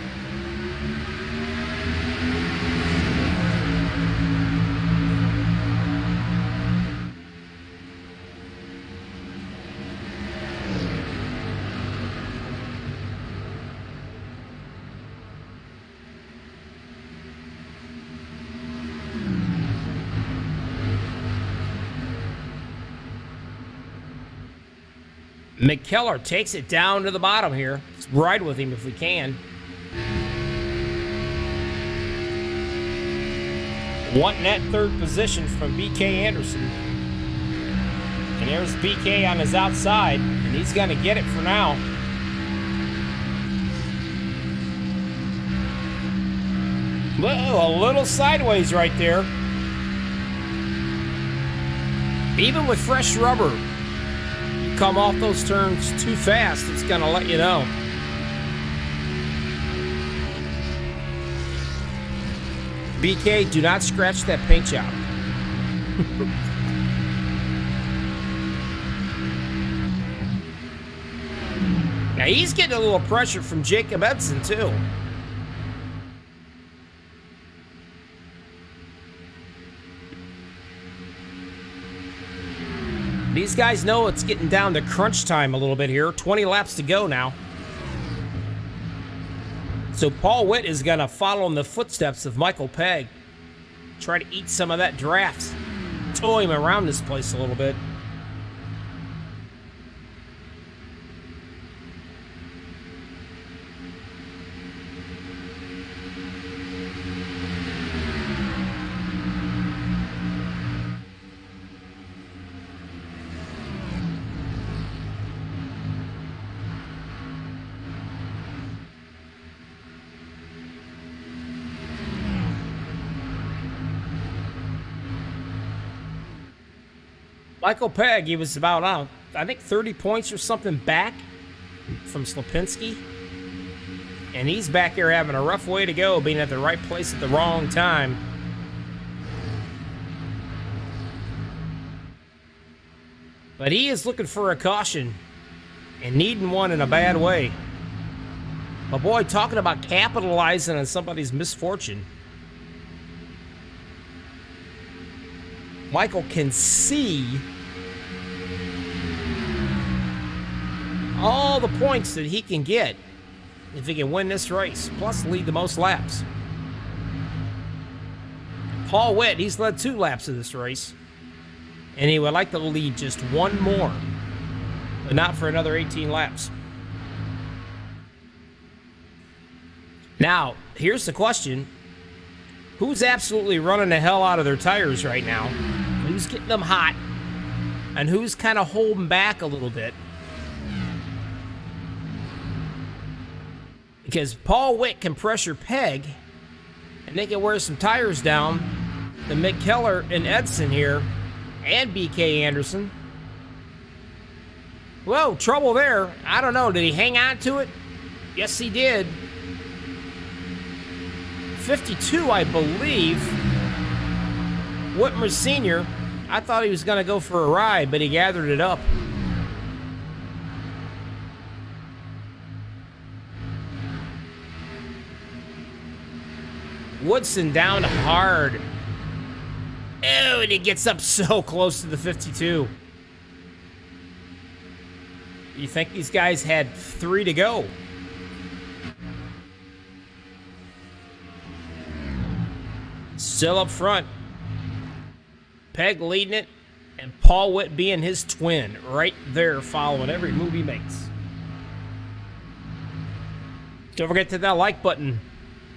McKellar takes it down to the bottom here. Let's ride with him if we can. Wanting that 3rd position from BK Anderson. And there's BK on his outside, and he's going to get it for now. Whoa, a little sideways right there. Even with fresh rubber, come off those turns too fast, it's gonna let you know. BK, do not scratch that paint job. Now he's getting a little pressure from Jacob Edson too. These guys know it's getting down to crunch time a little bit here. 20 laps to go now. So Paul Witt is going to follow in the footsteps of Michael Pegg. Try to eat some of that draft. Tow him around this place a little bit. Michael Pegg, he was about, I think 30 points or something back from Slapinski. And he's back here having a rough way to go, being at the right place at the wrong time. But he is looking for a caution and needing one in a bad way. But boy, talking about capitalizing on somebody's misfortune. Michael can see all the points that he can get if he can win this race, plus lead the most laps. Paul Witt, he's led 2 laps of this race, and he would like to lead just 1 more, but not for another 18 laps. Now, here's the question. Who's absolutely running the hell out of their tires right now? Who's getting them hot? And who's kind of holding back a little bit? Because Paul Witt can pressure Pegg, and they can wear some tires down to Mick Keller and Edson here, and BK Anderson. Whoa, trouble there. I don't know. Did he hang on to it? Yes, he did. 52, I believe. Whitmer Sr., I thought he was going to go for a ride, but he gathered it up. Woodson down hard. Oh, and he gets up so close to the 52. You think these guys had 3 to go? Still up front. Pegg leading it, and Paul Witt being his twin right there, following every move he makes. Don't forget to hit that like button.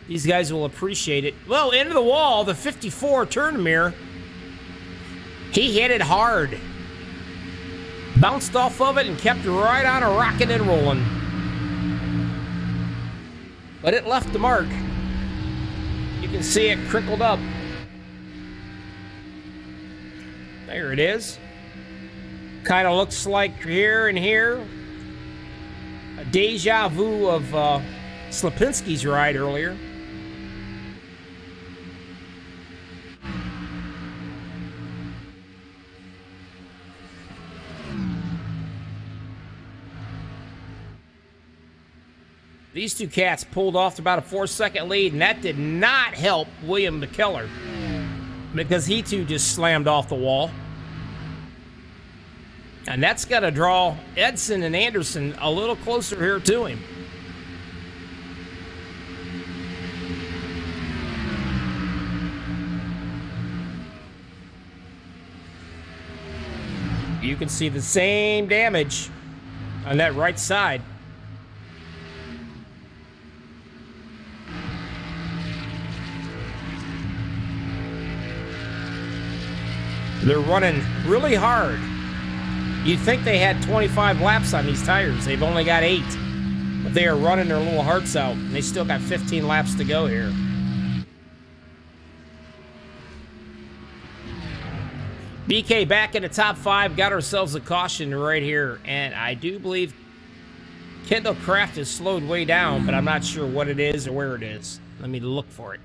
These guys will appreciate it. Well, into the wall, the 54 turn mirror. He hit it hard. Bounced off of it and kept right on a rocking and rolling. But it left the mark. You can see it crinkled up. There it is. Kind of looks like here and here. A deja vu of Slapinski's ride earlier. These 2 cats pulled off about a 4-second lead, and that did not help William McKellar because he too just slammed off the wall. And that's got to draw Edson and Anderson a little closer here to him. You can see the same damage on that right side. They're running really hard. You'd think they had 25 laps on these tires. They've only got 8. But they are running their little hearts out. And they still got 15 laps to go here. BK back in the top 5. Got ourselves a caution right here. And I do believe Kendall Kraft has slowed way down. But I'm not sure what it is or where it is. Let me look for it.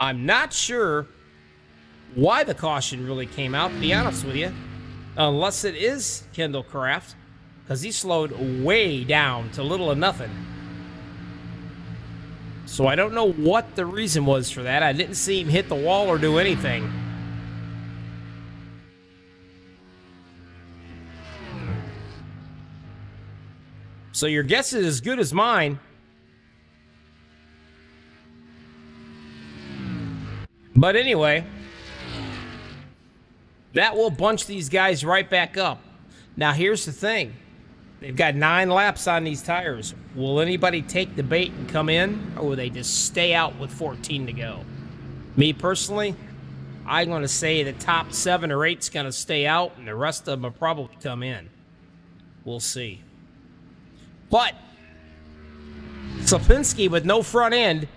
I'm not sure why the caution really came out, to be honest with you. Unless it is Kendall Craft, because he slowed way down to little or nothing. So I don't know what the reason was for that. I didn't see him hit the wall or do anything. So your guess is as good as mine. But anyway, that will bunch these guys right back up. Now here's the thing. They've got 9 laps on these tires. Will anybody take the bait and come in, or will they just stay out with 14 to go? Me personally, I'm going to say the top 7 or 8's going to stay out, and the rest of them will probably come in. We'll see. But Slipinski with no front end,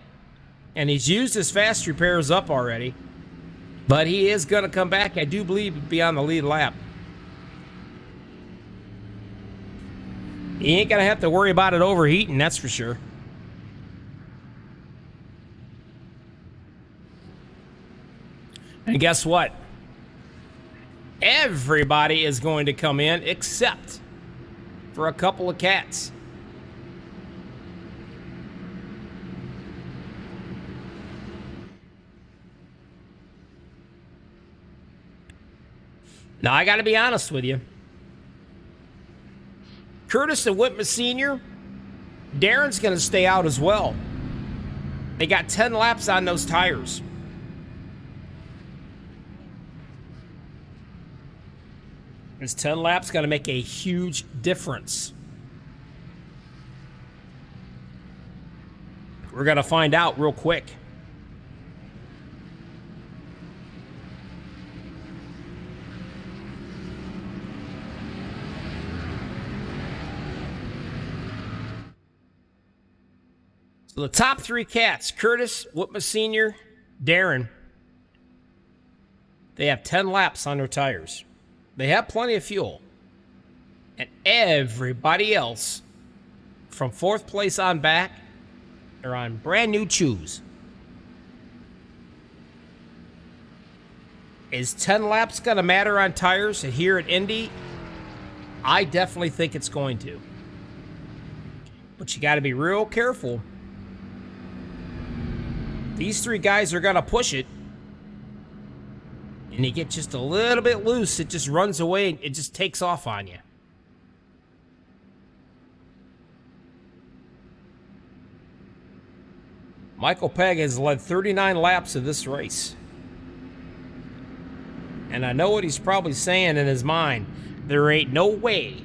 and he's used his fast repairs up already, but he is going to come back. I do believe he'll be on the lead lap. He ain't going to have to worry about it overheating, that's for sure. And guess what? Everybody is going to come in except for a couple of cats. Now, I got to be honest with you. Curtis and Whitman Sr., Darren's going to stay out as well. They got 10 laps on those tires. This 10 laps going to make a huge difference. We're going to find out real quick. So the top 3 cats, Curtis, Whitman Sr., Darren, they have 10 laps on their tires. They have plenty of fuel. And everybody else, from 4th place on back, are on brand new shoes. Is 10 laps going to matter on tires here at Indy? I definitely think it's going to. But you got to be real careful. These 3 guys are going to push it. And you get just a little bit loose, it just runs away, it just takes off on you. Michael Pegg has led 39 laps of this race. And I know what he's probably saying in his mind. There ain't no way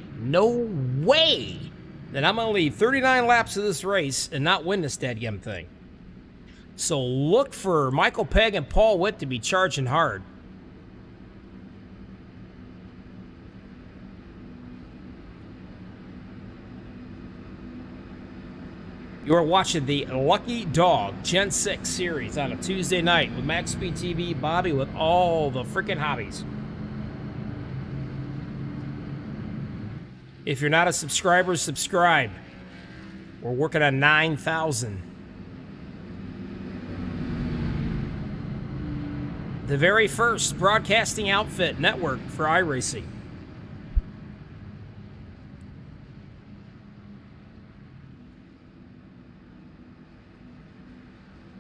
that I'm going to lead 39 laps of this race and not win this dadgum thing. So look for Michael Pegg and Paul Witt to be charging hard. You are watching the Lucky Dog Gen 6 series on a Tuesday night with MaxspeedTV, Bobby with all the freaking hobbies. If you're not a subscriber, subscribe. We're working on 9,000. The very first broadcasting outfit network for iRacing.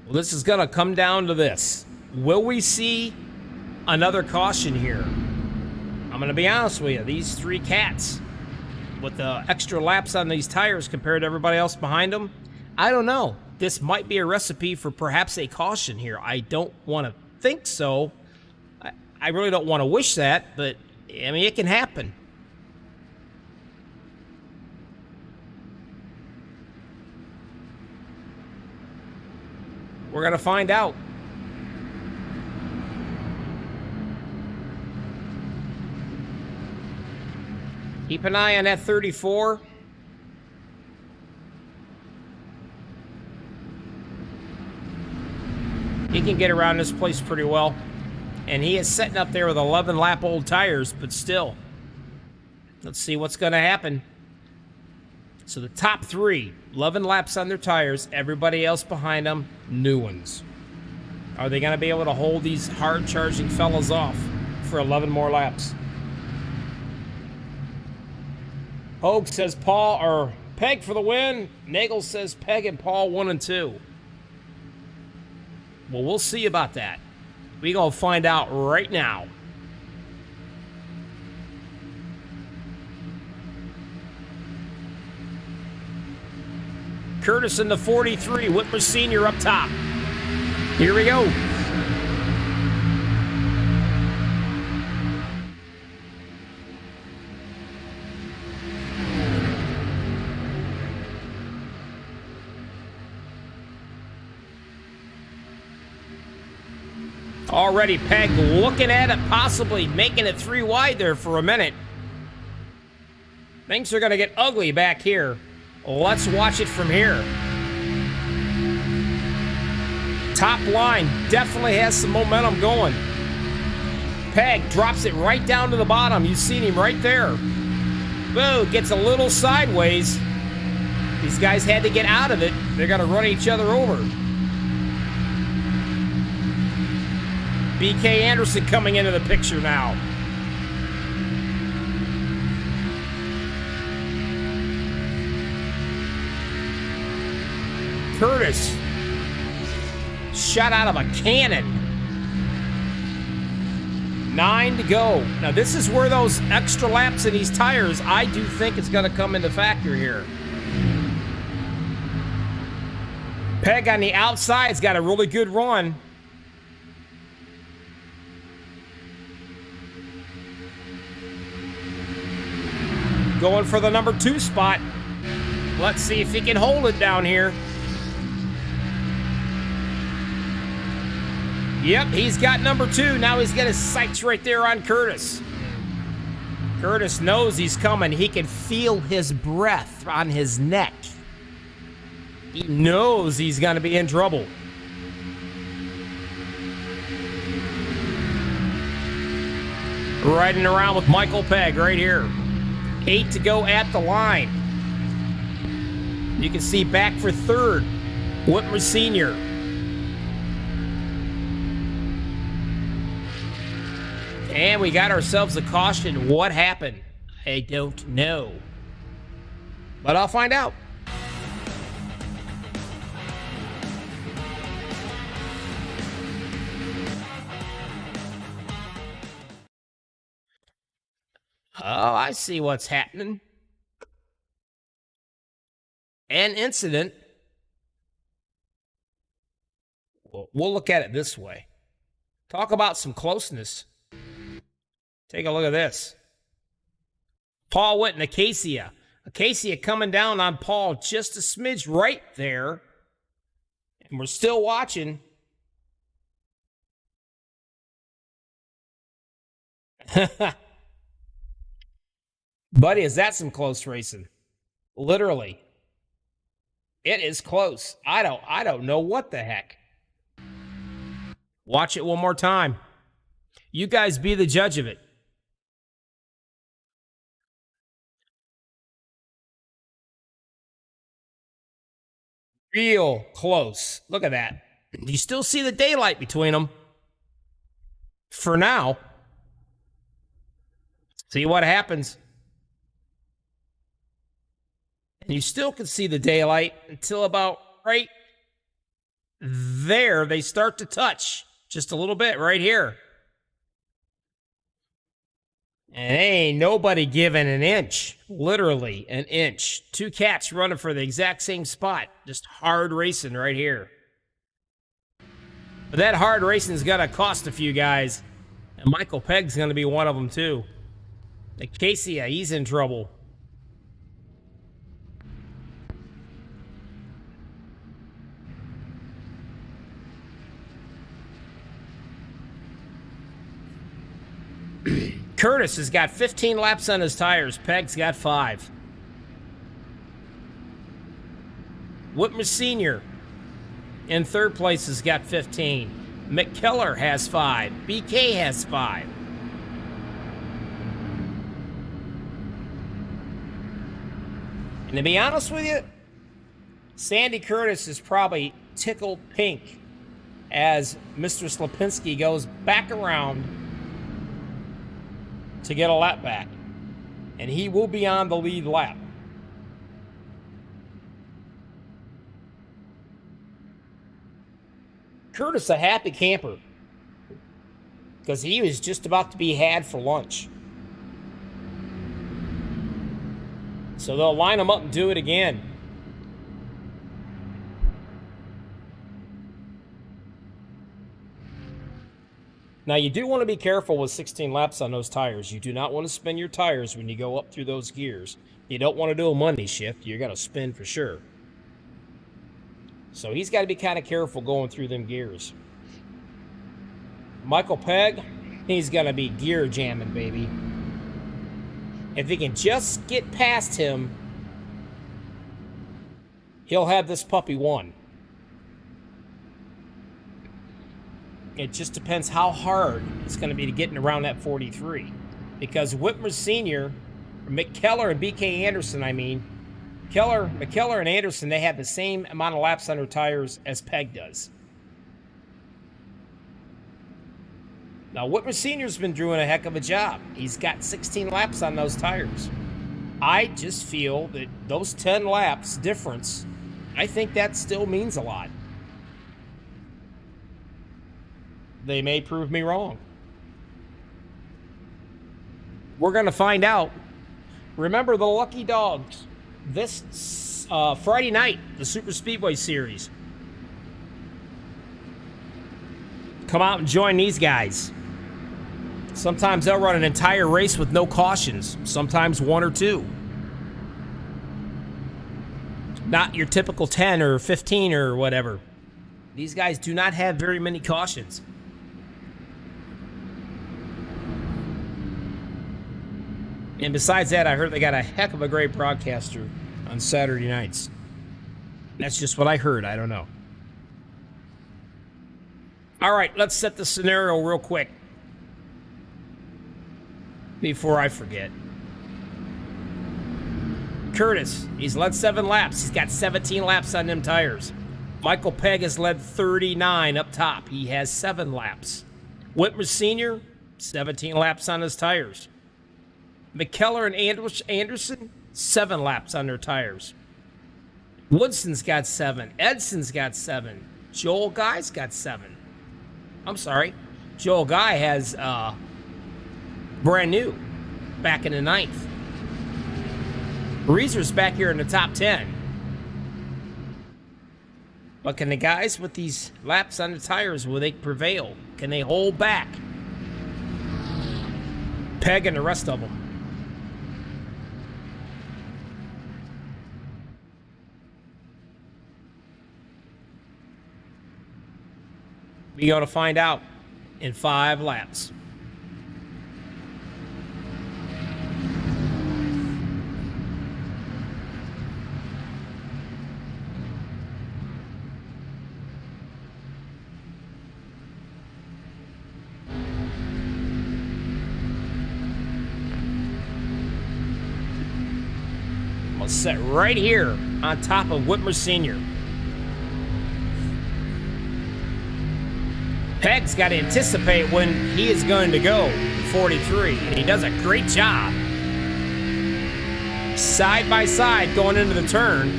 Well, this is going to come down to this. Will we see another caution here? I'm going to be honest with you. These 3 cats with the extra laps on these tires compared to everybody else behind them, I don't know. This might be a recipe for perhaps a caution here. I don't want to think so. I really don't want to wish that, but I mean, it can happen. We're going to find out. Keep an eye on that 34. He can get around this place pretty well. And he is setting up there with 11 lap old tires, but still. Let's see what's going to happen. So the top 3, 11 laps on their tires. Everybody else behind them, new ones. Are they going to be able to hold these hard-charging fellas off for 11 more laps? Hogue says Paul or Peg for the win. Nagel says Peg and Paul 1 and 2. Well, we'll see about that. We're going to find out right now. Curtis in the 43. Whitmer Sr. up top. Here we go. Already Peg looking at it, possibly making it 3 wide there for a minute. Things are going to get ugly back here. Let's watch it from here. Top line definitely has some momentum going. Peg drops it right down to the bottom. You've seen him right there. Boo, gets a little sideways. These guys had to get out of it. They're going to run each other over. BK Anderson coming into the picture now. Curtis. Shot out of a cannon. 9 to go. Now this is where those extra laps in these tires, I do think it's going to come into factor here. Peg on the outside's got a really good run. Going for the number 2 spot. Let's see if he can hold it down here. Yep, he's got number 2. Now he's got his sights right there on Curtis. Curtis knows he's coming. He can feel his breath on his neck. He knows he's going to be in trouble. Riding around with Michael Peg right here. 8 to go at the line. You can see back for 3rd, Whitmer Sr. And we got ourselves a caution. What happened? I don't know. But I'll find out. Oh, I see what's happening. An incident. We'll look at it this way. Talk about some closeness. Take a look at this. Paul Witt and Acacia. Acacia coming down on Paul just a smidge right there. And we're still watching. Buddy, is that some close racing? Literally. It is close. I don't know what the heck. Watch it one more time. You guys be the judge of it. Real close. Look at that. You still see the daylight between them. For now. See what happens. And you still can see the daylight until about right there. They start to touch just a little bit right here. And ain't nobody giving an inch. Literally an inch. 2 cats running for the exact same spot. Just hard racing right here. But that hard racing is going to cost a few guys. And Michael Pegg's going to be one of them too. Acacia, he's in trouble. Curtis has got 15 laps on his tires. Peg's got 5. Whitmer Sr. in 3rd place has got 15. McKellar has 5. BK has 5. And to be honest with you, Sandy Curtis is probably tickled pink as Mr. Slapinski goes back around to get a lap back. And he will be on the lead lap. Curtis a happy camper because he was just about to be had for lunch. So they'll line him up and do it again. Now, you do want to be careful with 16 laps on those tires. You do not want to spin your tires when you go up through those gears. You don't want to do a Monday shift. You're going to spin for sure. So he's got to be kind of careful going through them gears. Michael Pegg, he's going to be gear jamming, baby. If he can just get past him, he'll have this puppy won. It just depends how hard it's going to be to getting around that 43. Because Whitmer Sr., McKellar and BK Anderson, McKellar and Anderson, they have the same amount of laps on their tires as Pegg does. Now, Whitmer Sr.'s been doing a heck of a job. He's got 16 laps on those tires. I just feel that those 10 laps difference, I think that still means a lot. They may prove me wrong. We're going to find out. Remember the Lucky Dogs. This Friday night, the Super Speedway Series. Come out and join these guys. Sometimes they'll run an entire race with no cautions. Sometimes one or two. Not your typical 10 or 15 or whatever. These guys do not have very many cautions. And besides that, I heard they got a heck of a great broadcaster on Saturday nights. That's just what I heard. I don't know. All right, let's set the scenario real quick before I forget. Curtis, he's led 7 laps. He's got 17 laps on them tires. Michael Pegg has led 39 up top. He has 7 laps. Whitmer Sr., 17 laps on his tires. McKellar and Anderson, 7 laps on their tires. Woodson's got 7. Edson's got 7. Joel Guy's got 7. I'm sorry. Joel Guy has brand new back in the 9th. Reeser's back here in the top 10. But can the guys with these laps on the tires, will they prevail? Can they hold back Pegg and the rest of them? We're going to find out in 5 laps. I'm going to set right here on top of Whitmer Sr. Pegg's got to anticipate when he is going to go 43, and he does a great job. Side by side going into the turn.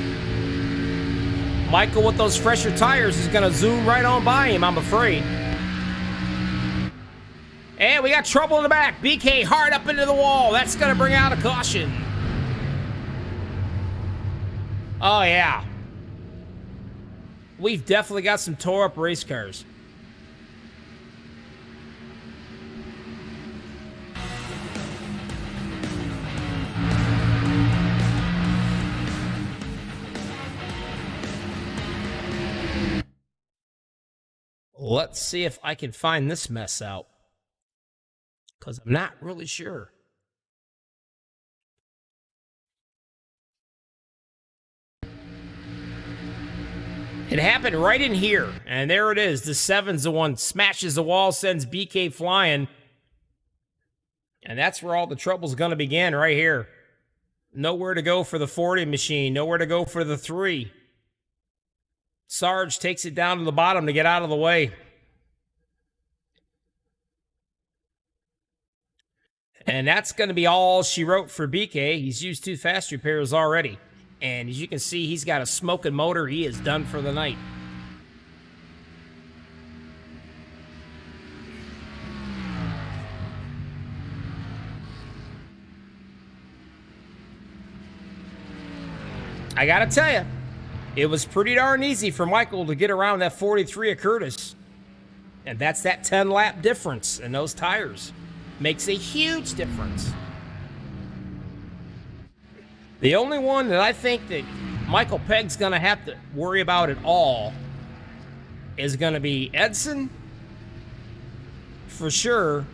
Michael with those fresher tires is going to zoom right on by him, I'm afraid. And we got trouble in the back. BK hard up into the wall. That's going to bring out a caution. Oh, yeah. We've definitely got some tore up race cars. Let's see if I can find this mess out, because I'm not really sure. It happened right in here, and there it is. The 7's the one smashes the wall, sends BK flying, and that's where all the trouble's going to begin, right here. Nowhere to go for the 40 machine, nowhere to go for the 3. Sarge takes it down to the bottom to get out of the way. And that's going to be all she wrote for BK. He's used 2 fast repairs already. And as you can see, he's got a smoking motor. He is done for the night. I got to tell you, it was pretty darn easy for Michael to get around that 43 of Curtis. And that's that 10-lap difference in those tires. Makes a huge difference. The only one that I think that Michael Pegg's going to have to worry about at all is going to be Edson, for sure,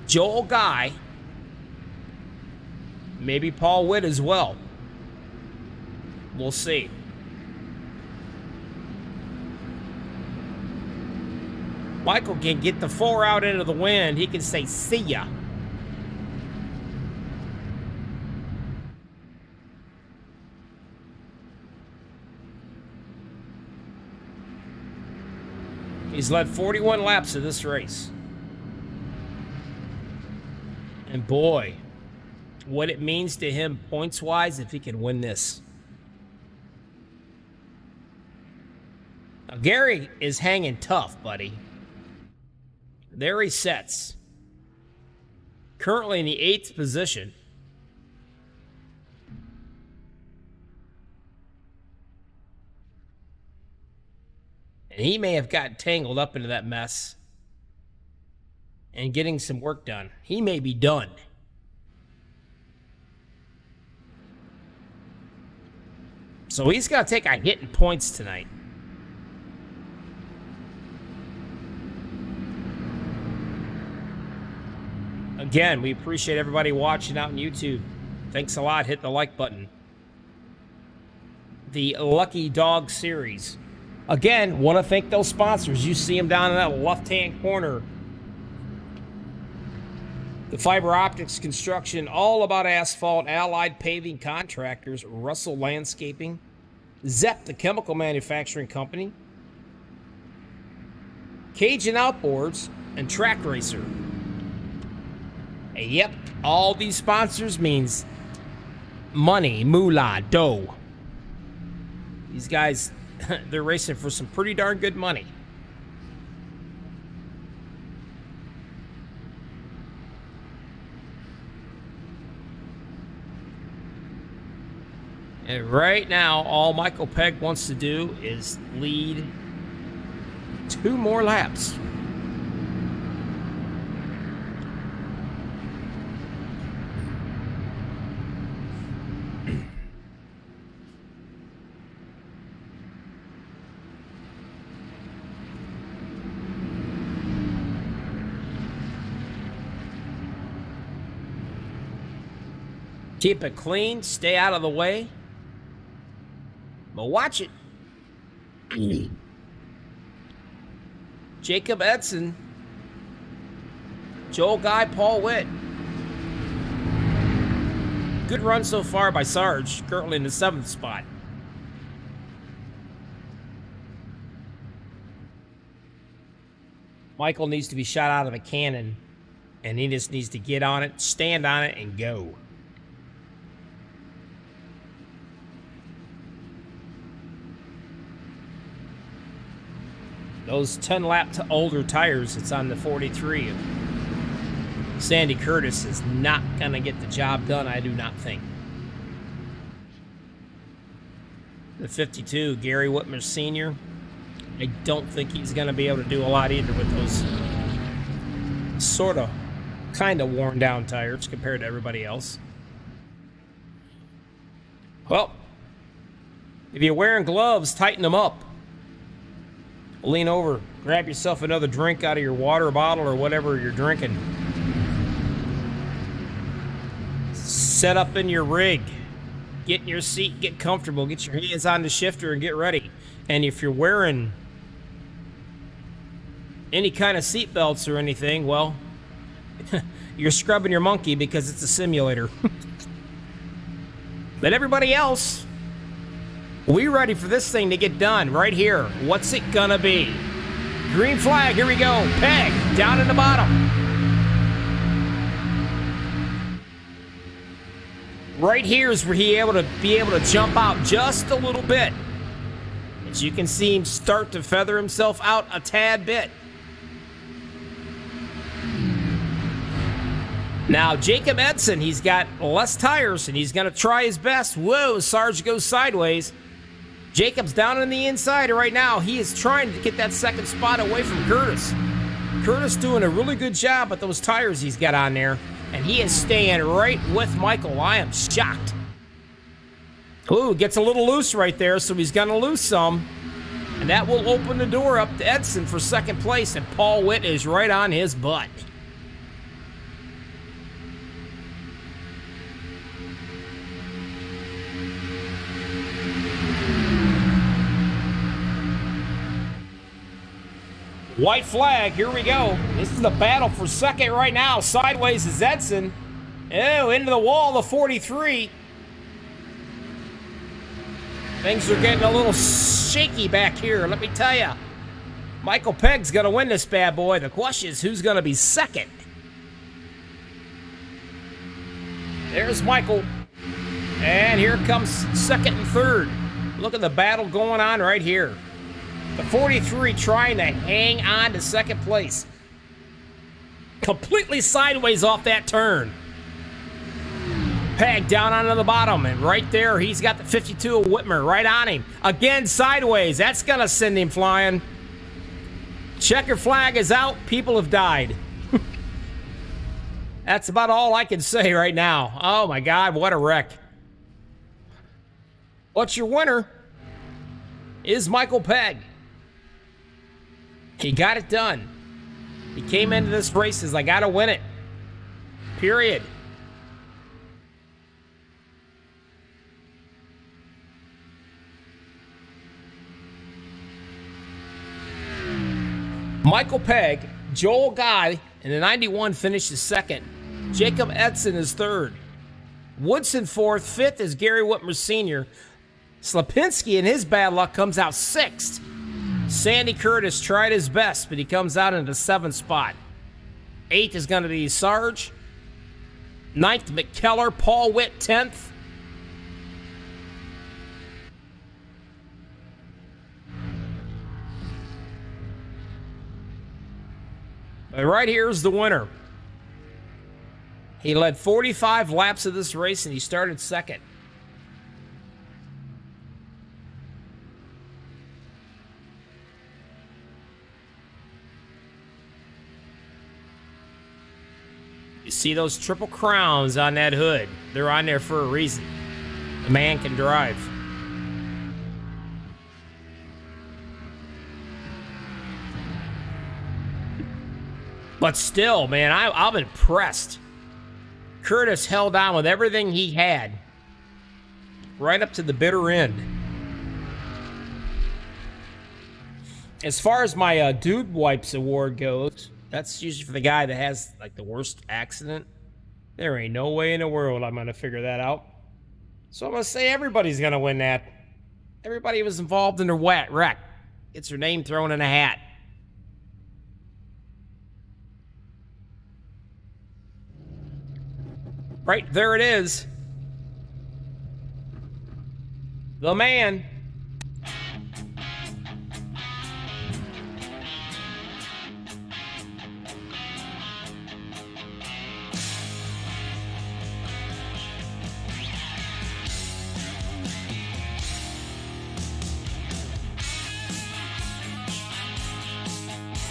Joel Guy, maybe Paul Witt as well. We'll see. Michael can get the 4 out into the wind. He can say, see ya. He's led 41 laps of this race. And boy, what it means to him points-wise if he can win this. Now, Gary is hanging tough, buddy. There he sets. Currently in the 8th position. And he may have gotten tangled up into that mess and getting some work done. He may be done. So he's got to take a hit in points tonight. Again, we appreciate everybody watching out on YouTube. Thanks a lot. Hit the like button. The Lucky Dog Series. Again, want to thank those sponsors. You see them down in that left-hand corner. The Fiber Optics Construction, All About Asphalt, Allied Paving Contractors, Russell Landscaping, Zepp, the Chemical Manufacturing Company, Cajun Outboards, and Track Racer. And yep, all these sponsors means money, moolah, dough. These guys, they're racing for some pretty darn good money. And right now, all Michael Pegg wants to do is lead 2 more laps. Keep it clean, stay out of the way. But watch it. Jacob Edson, Joel Guy, Paul Witt. Good run so far by Sarge, currently in the 7th spot. Michael needs to be shot out of a cannon, and he just needs to get on it, stand on it, and go. Those 10-lap to older tires, it's on the 43 of Sandy Curtis, is not going to get the job done, I do not think. The 52, Gary Whitmer Sr., I don't think he's going to be able to do a lot either with those sort of, kind of worn down tires compared to everybody else. Well, if you're wearing gloves, tighten them up. Lean over, grab yourself another drink out of your water bottle or whatever you're drinking. Set up in your rig. Get in your seat, get comfortable, get your hands on the shifter and get ready. And if you're wearing any kind of seat belts or anything, well, you're scrubbing your monkey because it's a simulator. But everybody else, We ready for this thing to get done right here. What's it gonna be? Green flag, here we go. Peg, down in the bottom. Right here is where he be able to jump out just a little bit. As you can see him start to feather himself out a tad bit. Now, Jacob Edson, he's got less tires, and he's going to try his best. Whoa, Sarge goes sideways. Jacob's down on the inside right now. He is trying to get that second spot away from Curtis. Curtis doing a really good job with those tires he's got on there, and he is staying right with Michael. I am shocked. Ooh, gets a little loose right there, so he's going to lose some. And that will open the door up to Edson for second place, and Paul Witt is right on his butt. White flag, here we go. This is the battle for second right now. Sideways is Edson. Oh, into the wall, the 43. Things are getting a little shaky back here, let me tell you. Michael Pegg's going to win this bad boy. The question is who's going to be second. There's Michael. And here comes second and third. Look at the battle going on right here. The 43 trying to hang on to second place. Completely sideways off that turn. Peg down onto the bottom, and right there, he's got the 52 of Whitmer right on him. Again, sideways. That's going to send him flying. Checker flag is out. People have died. That's about all I can say right now. Oh, my God, what a wreck. What's your winner is Michael Pegg. He got it done. He came into this race as I got to win it. Period. Michael Pegg, Joel Guy in the 91 finishes second. Jacob Edson is third. Woodson fourth. Fifth is Gary Whitmer Sr. Slapinski in his bad luck comes out sixth. Sandy Curtis tried his best, but he comes out into the seventh spot. Eighth is going to be Sarge. Ninth, McKellar. Paul Witt, 10th. But right here is the winner. He led 45 laps of this race, and he started second. You see those triple crowns on that hood? They're on there for a reason. The man can drive. But still, man, I'm impressed. Curtis held on with everything he had right up to the bitter end. As far as my Dude Wipes award goes, that's usually for the guy that has like the worst accident. There ain't no way in the world I'm going to figure that out. So I'm going to say everybody's going to win that. Everybody who was involved in a wreck gets their name thrown in a hat. Right, there it is. The man.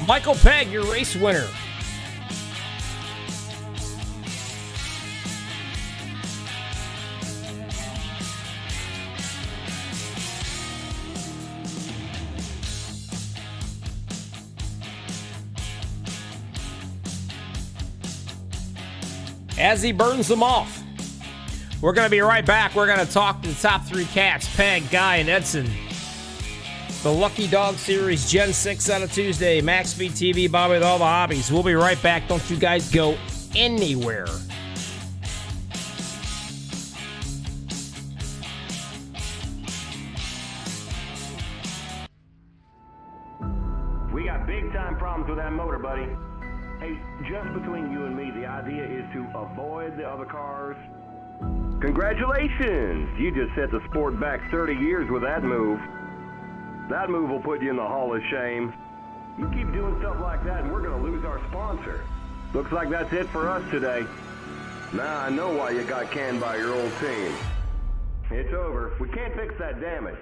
Michael Pegg, your race winner. As he burns them off. We're going to be right back. We're going to talk to the top three cats, Pegg, Guy, and Edson. The Lucky Dog Series Gen 6 on a Tuesday. MaxspeedTV, Bobby with all the hobbies. We'll be right back. Don't you guys go anywhere. We got big time problems with that motor, buddy. Hey, just between you and me, the idea is to avoid the other cars. Congratulations! You just set the sport back 30 years with that move. That move will put you in the Hall of Shame. You keep doing stuff like that and we're gonna lose our sponsor. Looks like that's it for us today. Now I know why you got canned by your old team. It's over. We can't fix that damage.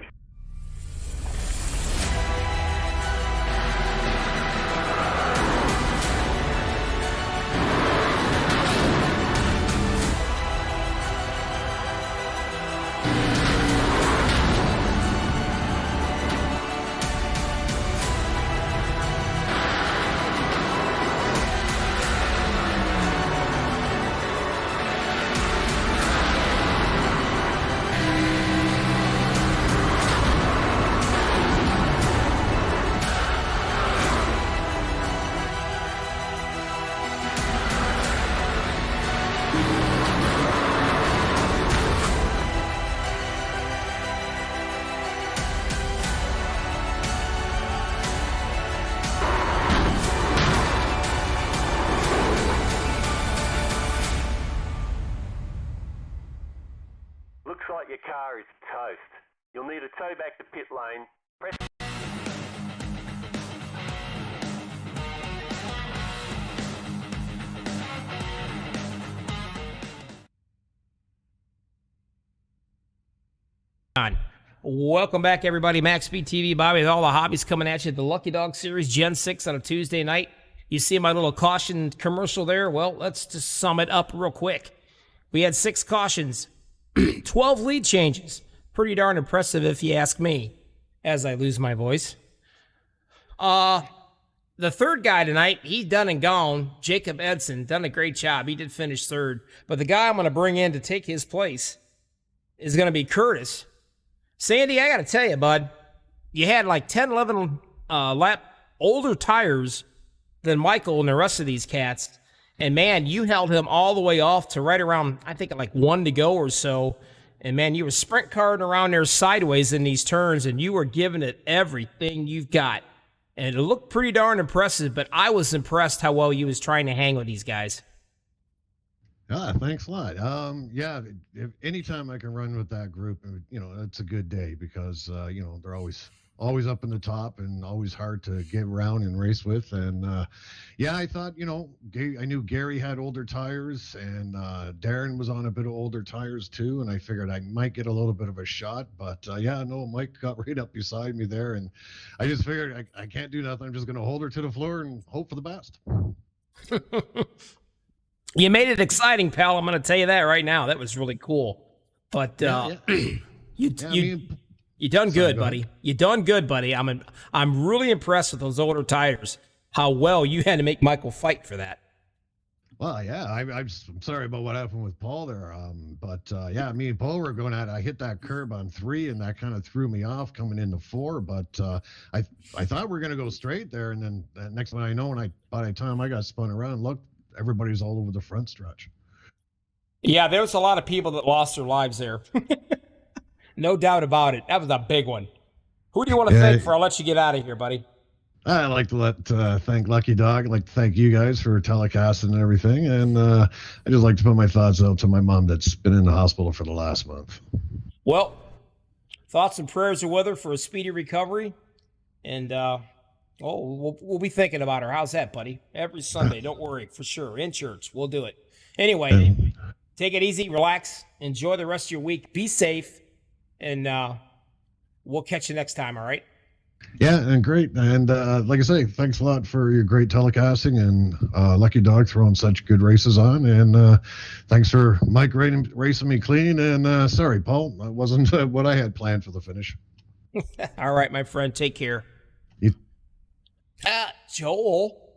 Looks like your car is toast. You'll need a tow back to pit lane. Press. Welcome back, everybody. MaxspeedTV, Bobby, with all the hobbies coming at you. The Lucky Dog Series, Gen 6 on a Tuesday night. You see my little caution commercial there? Well, let's just sum it up real quick. We had 6 cautions, 12 lead changes. Pretty darn impressive if you ask me, as I lose my voice. The third guy tonight, he's done and gone. Jacob Edson, done a great job. He did finish third. But the guy I'm going to bring in to take his place is going to be Curtis. Sandy, I got to tell you, bud, you had like 10, 11 lap older tires than Michael and the rest of these cats. And, man, you held him all the way off to right around, I think, like 1 to go or so. And, man, you were sprint carding around there sideways in these turns, and you were giving it everything you've got. And it looked pretty darn impressive, but I was impressed how well you was trying to hang with these guys. Thanks a lot. Yeah, if anytime I can run with that group, it's a good day because, they're always up in the top and always hard to get around and race with. And, I thought, I knew Gary had older tires and Darren was on a bit of older tires too. And I figured I might get a little bit of a shot, but Mike got right up beside me there. And I just figured I can't do nothing. I'm just going to hold her to the floor and hope for the best. You made it exciting, pal. I'm going to tell you that right now. That was really cool. But you done good, buddy. You done good, buddy. I'm really impressed with those older tires. How well you had to make Michael fight for that. Well, yeah, I'm sorry about what happened with Paul there. But me and Paul were going at it. I hit that curb on 3, and that kind of threw me off coming into 4. But I thought we were going to go straight there, and then the next one I know, by the time I got spun around, look, everybody's all over the front stretch. Yeah, there was a lot of people that lost their lives there. No doubt about it. That was a big one. Who do you want to thank before I let you get out of here, buddy? I'd like to thank Lucky Dog. I'd like to thank you guys for telecasting and everything. And I'd just like to put my thoughts out to my mom that's been in the hospital for the last month. Well, thoughts and prayers are with her for a speedy recovery. And we'll be thinking about her. How's that, buddy? Every Sunday, don't worry, for sure. In church, we'll do it. Anyway, take it easy, relax, enjoy the rest of your week. Be safe, and we'll catch you next time, all right? Yeah, and great. And like I say, thanks a lot for your great telecasting and Lucky Dog throwing such good races on. And thanks for Mike racing me clean. And sorry, Paul, that wasn't what I had planned for the finish. All right, my friend, take care. Joel,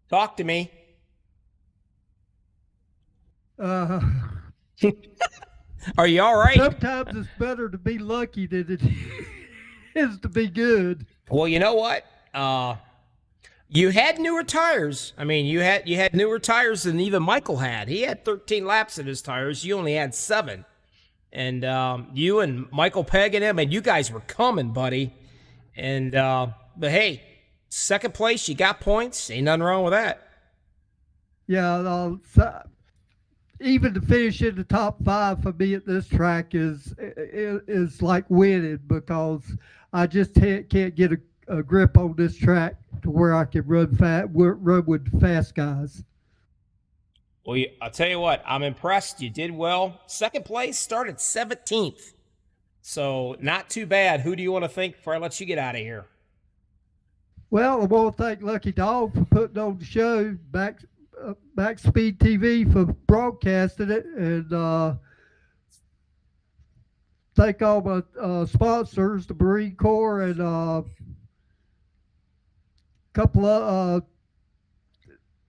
talk to me. Are you all right? Sometimes it's better to be lucky than it is to be good. Well, you know what? You had newer tires. I mean, you had newer tires than even Michael had. He had 13 laps in his tires. You only had 7. And you and Michael Pegg and him, and you guys were coming, buddy. And but hey, Second place, you got points. Ain't nothing wrong with that. Yeah, even to finish in the top 5 for me at this track is like winning, because I just can't get a grip on this track to where I can run with the fast guys. Well, I'll tell you what, I'm impressed. You did well. Second place, started 17th. So not too bad. Who do you want to thank before I let you get out of here? Well, I want to thank Lucky Dog for putting on the show, MaxspeedTV for broadcasting it, and thank all my sponsors, the Marine Corps, and a couple of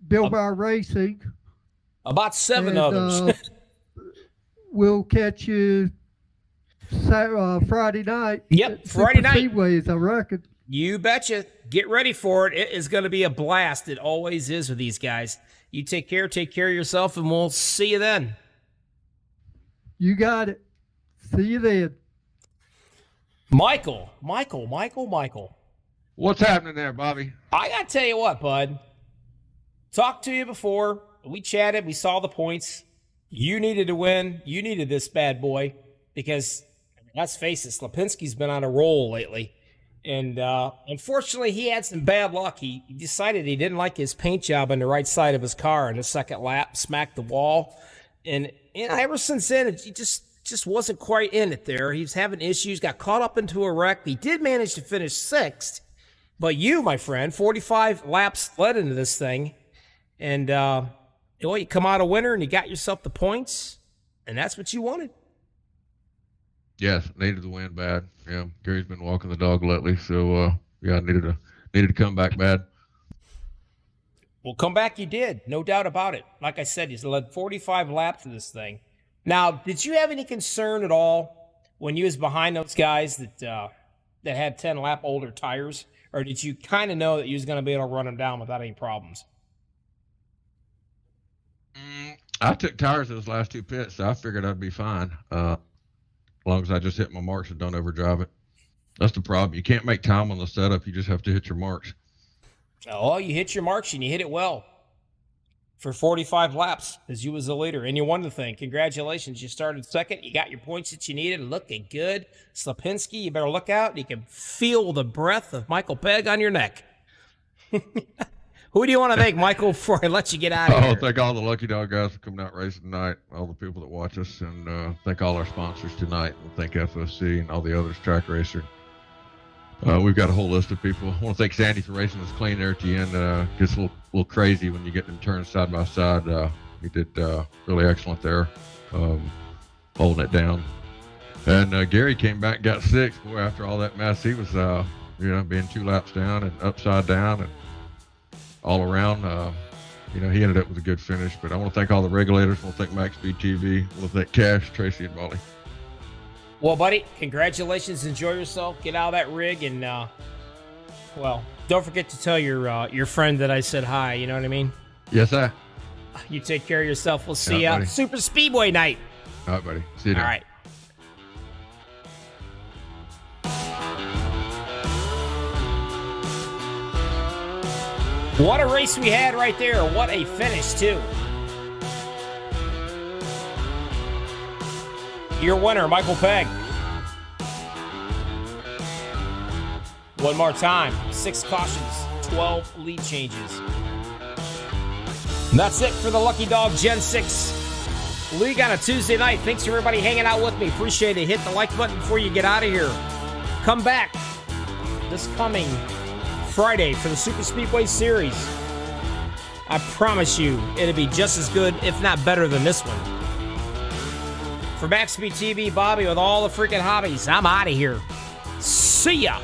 Bill Maher Racing. About 7 others. We'll catch you Friday night. Yep, Friday night. Speedways, I reckon. You betcha. Get ready for it. It is going to be a blast. It always is with these guys. You take care of yourself, and we'll see you then. You got it. See you then. Michael. What's happening there, Bobby? I got to tell you what, bud. Talked to you before. We chatted. We saw the points. You needed to win. You needed this bad boy because, let's face it, Slapinski's been on a roll lately. And unfortunately, he had some bad luck. He decided he didn't like his paint job on the right side of his car in the second lap, smacked the wall. And ever since then, he just wasn't quite in it there. He was having issues, got caught up into a wreck. He did manage to finish 6th. But you, my friend, 45 laps led into this thing. And, you come out a winner and you got yourself the points. And that's what you wanted. Yes, needed the win bad. Yeah, Gary's been walking the dog lately, so yeah, needed to come back bad. Well, come back you did, no doubt about it. Like I said, you led 45 laps of this thing. Now, did you have any concern at all when you was behind those guys that had 10-lap older tires, or did you kind of know that you was going to be able to run them down without any problems? I took tires those last 2 pits, so I figured I'd be fine. As long as I just hit my marks and don't overdrive it. That's the problem. You can't make time on the setup. You just have to hit your marks. Oh, you hit your marks and you hit it well. For 45 laps, as you was the leader. And you won the thing. Congratulations. You started second. You got your points that you needed. Looking good. Slapinski, you better look out. You can feel the breath of Michael Pegg on your neck. Who do you want to thank, Michael, before I let you get out of here? Thank all the Lucky Dog guys for coming out racing tonight, all the people that watch us, and thank all our sponsors tonight. We'll thank FOC and all the others, Track Racer. We've got a whole list of people. I want to thank Sandy for racing us clean there at the end. Gets a little crazy when you get them turns side by side. He did really excellent there, holding it down. And Gary came back, got 6th. Boy, after all that mess, he was being 2 laps down and upside down and all around. He ended up with a good finish. But I want to thank all the regulators. I want to thank MaxspeedTV. I want to thank Cash, Tracy, and Molly. Well, buddy, congratulations. Enjoy yourself. Get out of that rig, and don't forget to tell your friend that I said hi. You know what I mean? Yes, sir. You take care of yourself. We'll see you buddy. Super Speedway night. All right, buddy. See you then. All right. What a race we had right there. What a finish, too. Your winner, Michael Pegg. One more time. 6 cautions, 12 lead changes. And that's it for the Lucky Dog Gen 6 League on a Tuesday night. Thanks for everybody hanging out with me. Appreciate it. Hit the like button before you get out of here. Come back this coming Friday for the Super Speedway Series. I promise you, it'll be just as good, if not better than this one. For MaxspeedTV, Bobby with all the freaking hobbies, I'm out of here. See ya!